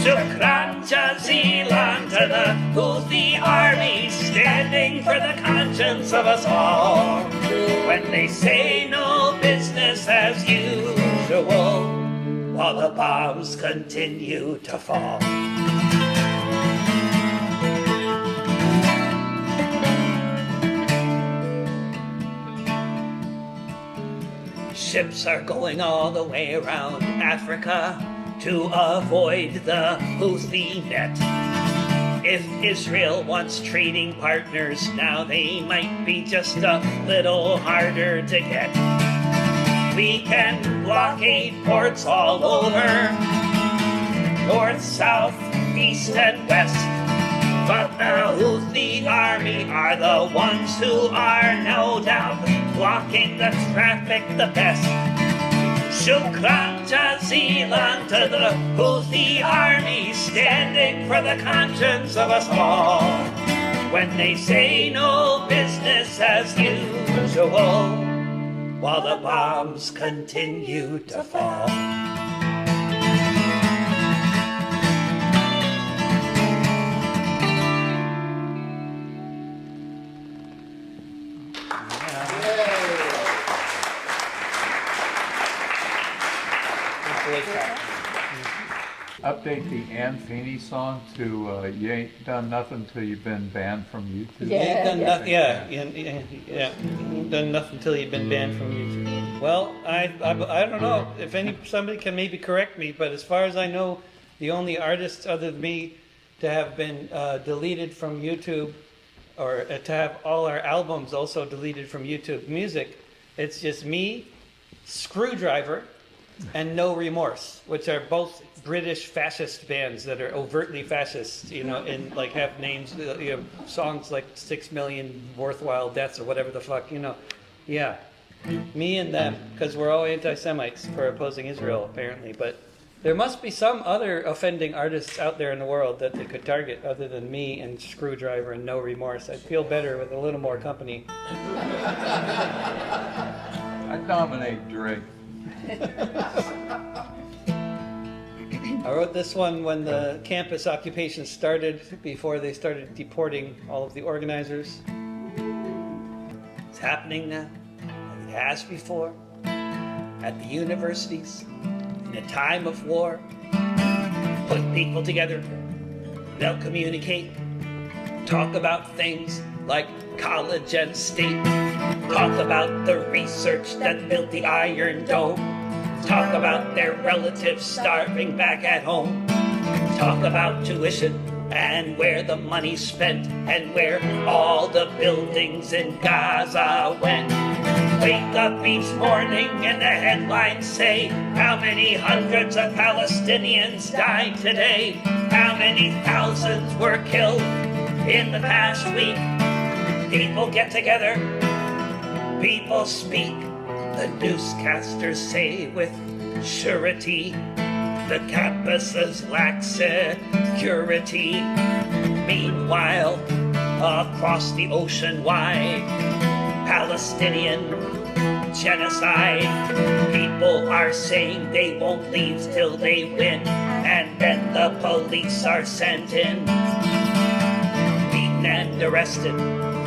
[SPEAKER 4] Shukran jazilan to the Houthi army, standing for the conscience of us all. When they say no business as usual, while the bombs continue to fall. Ships are going all the way around Africa to avoid the Houthi net. If Israel wants trading partners now, they might be just a little harder to get. We can blockade ports all over, north, south, east, and west. But the Houthi army are the ones who are no doubt blocking the traffic the best. Shukran jazilan to the Houthi army, standing for the conscience of us all. When they say no business as usual, while the bombs continue to fall.
[SPEAKER 2] update the Ann Feeney song to "You Ain't Done Nothing Till You've Been Banned from YouTube"?
[SPEAKER 4] You ain't done nothing. Yeah. You ain't done nothing until you've been banned from YouTube. Well, I don't know if somebody can maybe correct me, but as far as I know, the only artists other than me to have been deleted from YouTube, or to have all our albums also deleted from YouTube Music, it's just me, Screwdriver, and No Remorse, which are both British fascist bands that are overtly fascist, and like have names, songs like 6 Million Worthwhile Deaths or whatever the fuck, Yeah, me and them, because we're all anti-Semites for opposing Israel, apparently. But there must be some other offending artists out there in the world that they could target other than me and Screwdriver and No Remorse. I'd feel better with a little more company.
[SPEAKER 2] I nominate Drake.
[SPEAKER 4] I wrote this one when the campus occupation started, before they started deporting all of the organizers. It's happening now, like it has before, at the universities, in a time of war. Put people together, they'll communicate, talk about things like college and state, talk about the research that built the Iron Dome, talk about their relatives starving back at home, talk about tuition and where the money's spent and where all the buildings in Gaza went. Wake up each morning and the headlines say how many hundreds of Palestinians died today, how many thousands were killed in the past week. People get together, people speak, the newscasters say with surety the campuses lack security. Meanwhile, across the ocean wide, Palestinian genocide. People are saying they won't leave till they win, and then the police are sent in, beaten and arrested,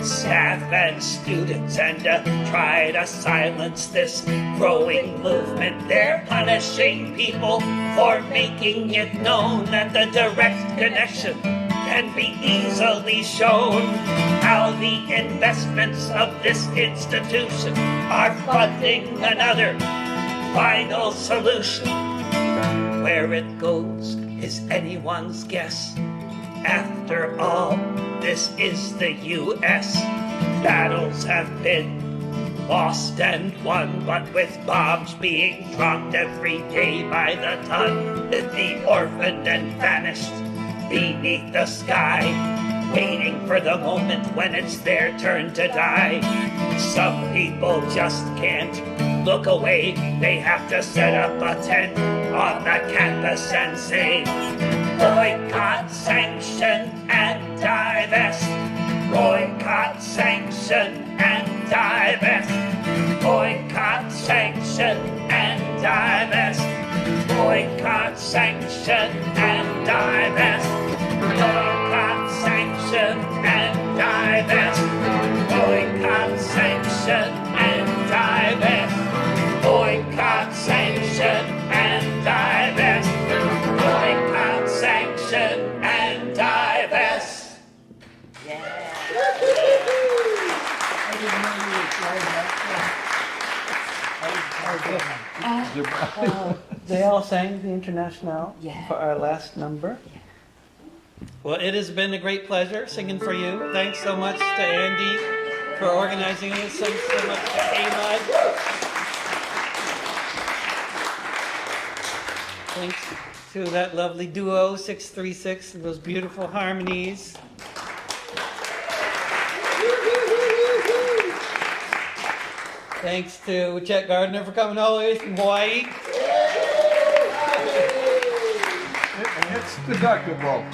[SPEAKER 4] staff and students, and try to silence this growing movement. They're punishing people for making it known that the direct connection can be easily shown. How the investments of this institution are funding another final solution. Where it goes is anyone's guess. After all, this is the U.S. Battles have been lost and won, but with bombs being dropped every day by the ton, the orphaned and vanished beneath the sky, waiting for the moment when it's their turn to die. Some people just can't look away. They have to set up a tent on the campus and say, boycott, sanction, and divest. Boycott, sanction, and divest. Boycott, sanction, and divest. Boycott, sanction, and divest. Boycott, sanction, and divest. Boycott, sanction, and divest. Boycott, sanction, and divest. Boycott, sanction, and divest. They all sang the Internationale for our last number. Well, it has been a great pleasure singing for you. Thanks so much to Andy for organizing this. Thanks so much to Ahmad. Thanks to that lovely duo, 636, and those beautiful harmonies. Thanks to Chet Gardiner for coming all the way from Hawaii.
[SPEAKER 2] It's deductible.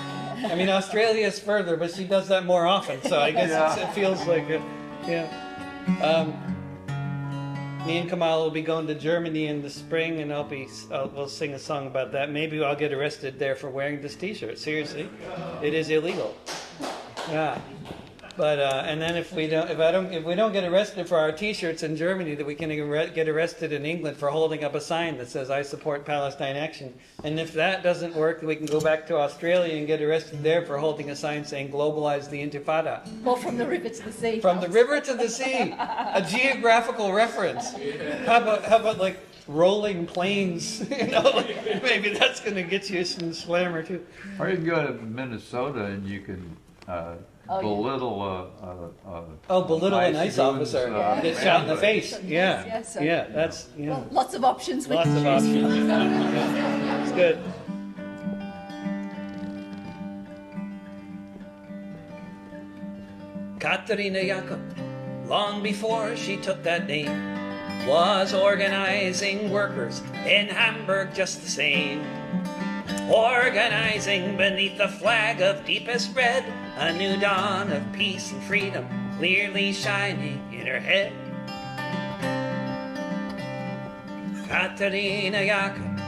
[SPEAKER 4] I mean, Australia is further, but she does that more often, so I guess it feels like it. Yeah. Me and Kamala will be going to Germany in the spring, and we'll sing a song about that. Maybe I'll get arrested there for wearing this T-shirt. Seriously, it is illegal. Yeah. But and then if we don't get arrested for our T-shirts in Germany, that we can get arrested in England for holding up a sign that says "I support Palestine action." And if that doesn't work, we can go back to Australia and get arrested there for holding a sign saying "Globalize the Intifada."
[SPEAKER 6] Or from the river to the sea.
[SPEAKER 4] From the river to the sea, a geographical reference. How about like rolling plains? Maybe that's going to get you some slammer too.
[SPEAKER 2] Or you can go to Minnesota and you can belittle
[SPEAKER 4] Belittle an ICE officer. Get shot in the face. Yeah,
[SPEAKER 6] Yes,
[SPEAKER 4] that's
[SPEAKER 6] Well, lots of options. we
[SPEAKER 4] lots
[SPEAKER 6] can
[SPEAKER 4] of
[SPEAKER 6] choose.
[SPEAKER 4] options. Yeah. It's good. Katerina Jakob, long before she took that name, was organizing workers in Hamburg just the same. Organizing beneath the flag of deepest red, a new dawn of peace and freedom clearly shining in her head. Katerina Jakob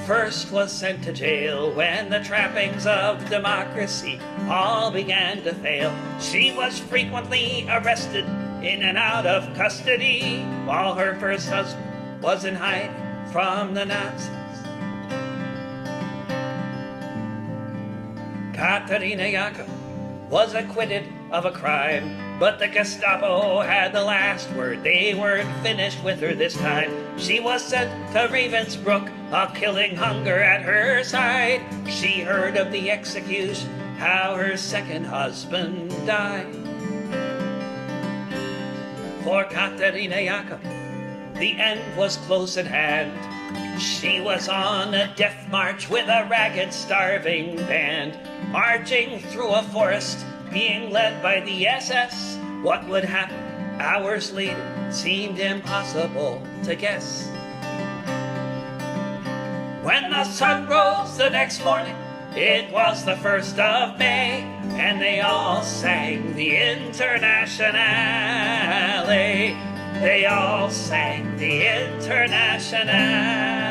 [SPEAKER 4] first was sent to jail when the trappings of democracy all began to fail. She was frequently arrested in and out of custody while her first husband was in hiding from the Nazis. Katerina Jakob was acquitted of a crime, but the Gestapo had the last word. They weren't finished with her this time. She was sent to Ravensbrück, a killing hunger at her side. She heard of the execution, how her second husband died. For Katerina Jakob, the end was close at hand. She was on a death march with a ragged, starving band, marching through a forest, being led by the SS. What would happen hours later seemed impossible to guess. When the sun rose the next morning, it was the 1st of May, and they all sang the Internationale. They all sang the Internationale.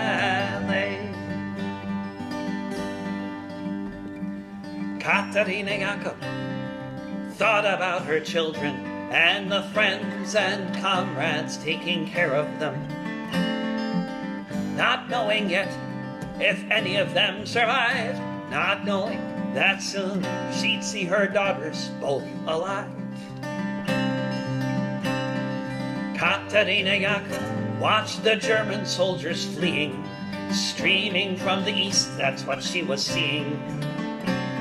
[SPEAKER 4] Katerina Jakob thought about her children and the friends and comrades taking care of them, not knowing yet if any of them survived, not knowing that soon she'd see her daughters both alive. Katerina Jakob watched the German soldiers fleeing, streaming from the east, that's what she was seeing.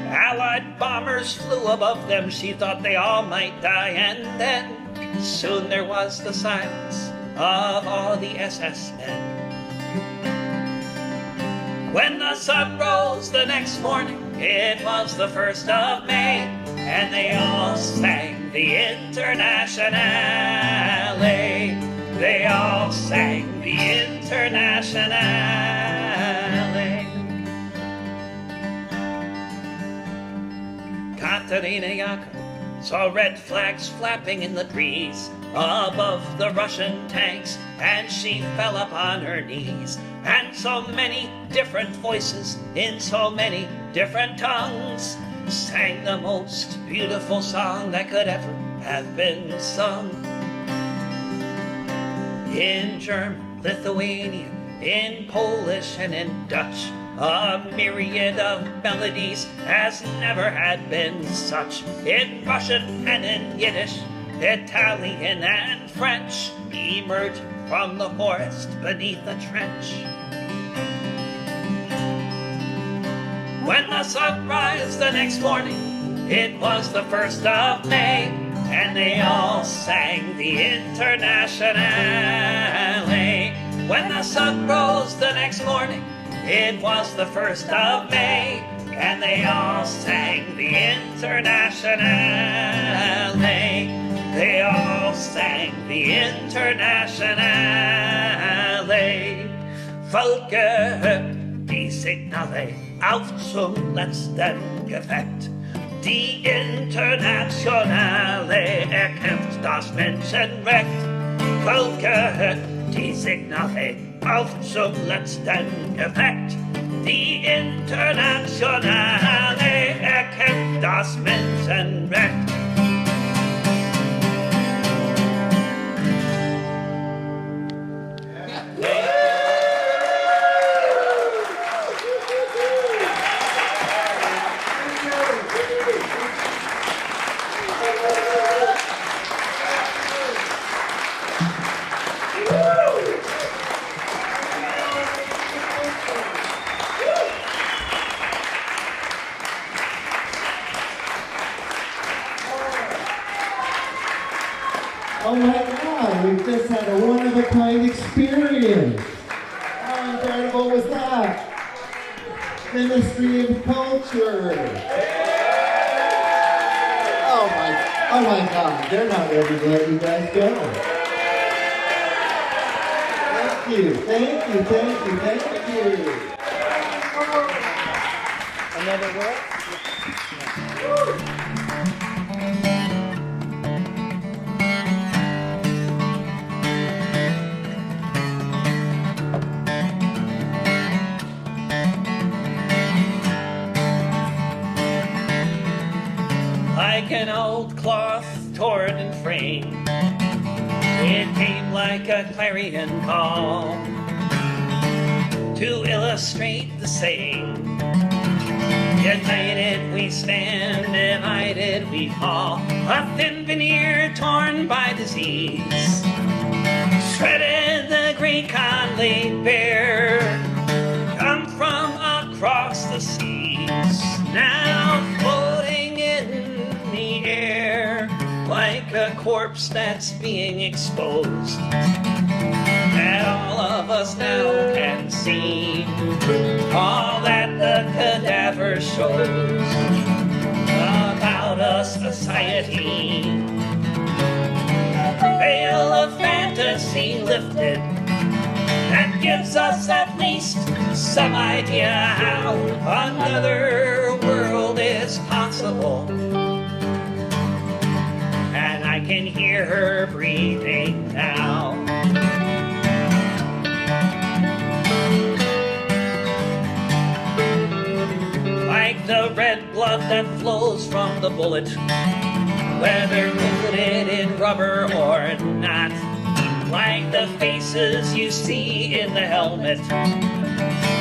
[SPEAKER 4] Allied bombers flew above them, she thought they all might die, and then soon there was the silence of all the SS men. When the sun rose the next morning, it was the 1st of May, and they all sang the Internationale. They all sang the Internationale. Katerina Jakob saw red flags flapping in the breeze above the Russian tanks, and she fell upon her knees. And so many different voices in so many different tongues sang the most beautiful song that could ever have been sung. In German, Lithuanian, in Polish, and in Dutch, a myriad of melodies as never had been such. In Russian and in Yiddish, Italian and French, emerging from the forest beneath a trench. When the sun rose the next morning, it was the 1st of May, and they all sang the Internationale. When the sun rose the next morning, it was the 1st of May, and they all sang the Internationale. They all sang the Internationale. Völker, die Signale auf zum letzten Gefecht. Die Internationale erkämpft das Menschenrecht. Völker, die Signale auf zum letzten Gefecht. Die Internationale erkämpft das Menschenrecht.
[SPEAKER 1] of a kind experience. How incredible was that? Ministry of Culture. Oh my God, they're not ready to let you guys go. Thank you.
[SPEAKER 4] Another what? Like an old cloth torn and framed, it came like a clarion call to illustrate the saying, united we stand, divided we fall. A thin veneer torn by disease shredded the great con laid bare, come from across the seas, now floating in the air like a corpse that's being exposed, that all of us now can see, all that the cadaver shows about a society, a veil of fantasy lifted that gives us at least some idea how another world is possible. And I can hear her breathing now. Like the red blood that flows from the bullet, whether coated in rubber or not, like the faces you see in the helmet,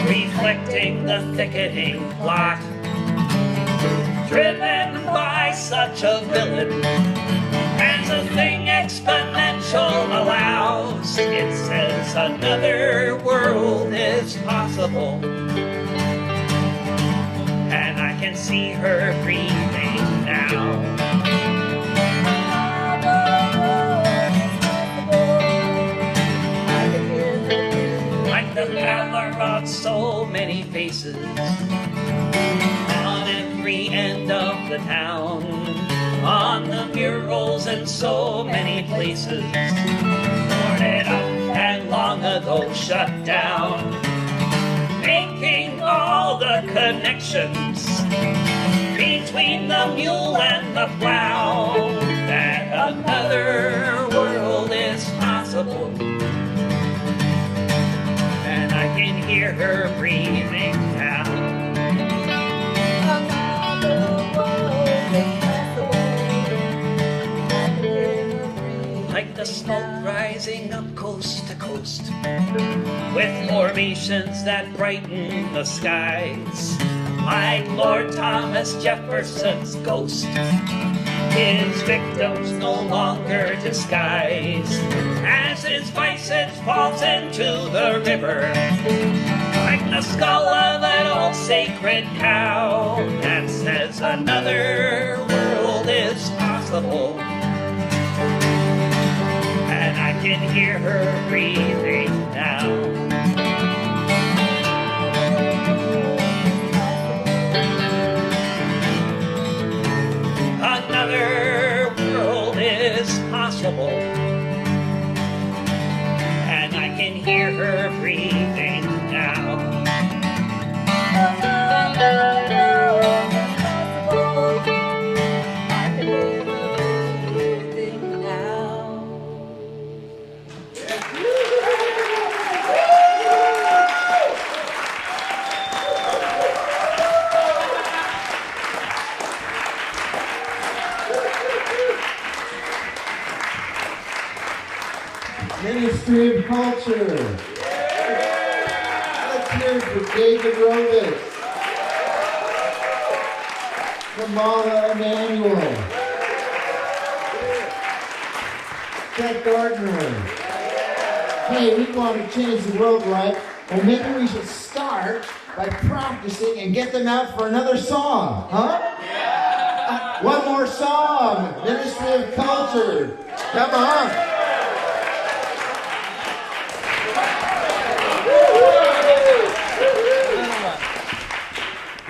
[SPEAKER 4] reflecting the thickening plot, driven by such a villain, as a thing exponential allows, it says another world is possible. And I can see her breathing now. Like the pallor of so many faces on every end of the town, on the murals in so many places, boarded up and long ago shut down, making all the connections between the mule and the plow, that another world is possible. And I can hear her breathing now. Like the smoke rising up coast to coast, with formations that brighten the skies, like Lord Thomas Jefferson's ghost, his victims no longer disguise, as his visage falls into the river, like the skull of an old sacred cow that says another world is possible. And I can hear her breathing now. Another world is possible, and I can hear her breathing now. Another world is possible, I can hear her breathing now.
[SPEAKER 1] Ministry of Culture. Let's hear it for David Rovics, Kamala Emanuel, Chet Gardiner. Hey, we want to change the world, right? Well, maybe we should start by practicing and get them out for another song, huh? One more song, Ministry of Culture. Come on.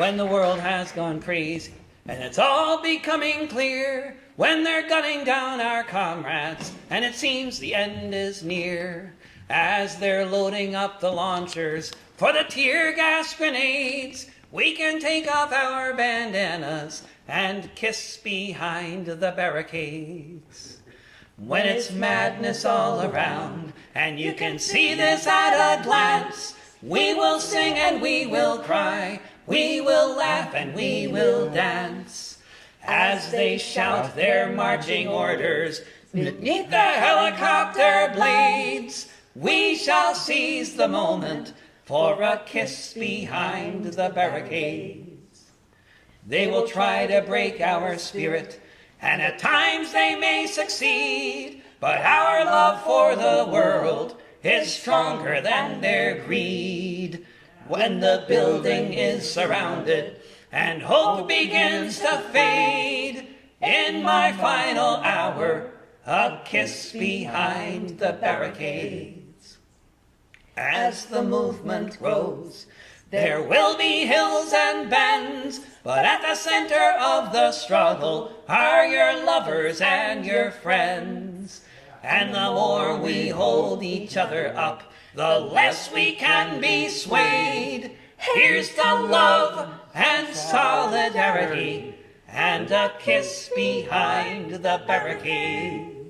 [SPEAKER 4] when the world has gone crazy, and it's all becoming clear, when they're gunning down our comrades, and it seems the end is near, as they're loading up the launchers for the tear gas grenades, we can take off our bandanas and kiss behind the barricades. When it's madness all around, and you can see this at a glance, we will sing and we will cry, we will laugh and we will dance. As they shout their marching orders beneath the helicopter blades, we shall seize the moment for a kiss behind the barricades. They will try to break our spirit, and at times they may succeed, but our love for the world is stronger than their greed. When the building is surrounded and hope begins to fade, in my final hour, a kiss behind the barricades. As the movement grows, there will be hills and bends, but at the center of the struggle are your lovers and your friends. And the more we hold each other up, the less we can be swayed. Here's to love and solidarity, and a kiss behind the barricades.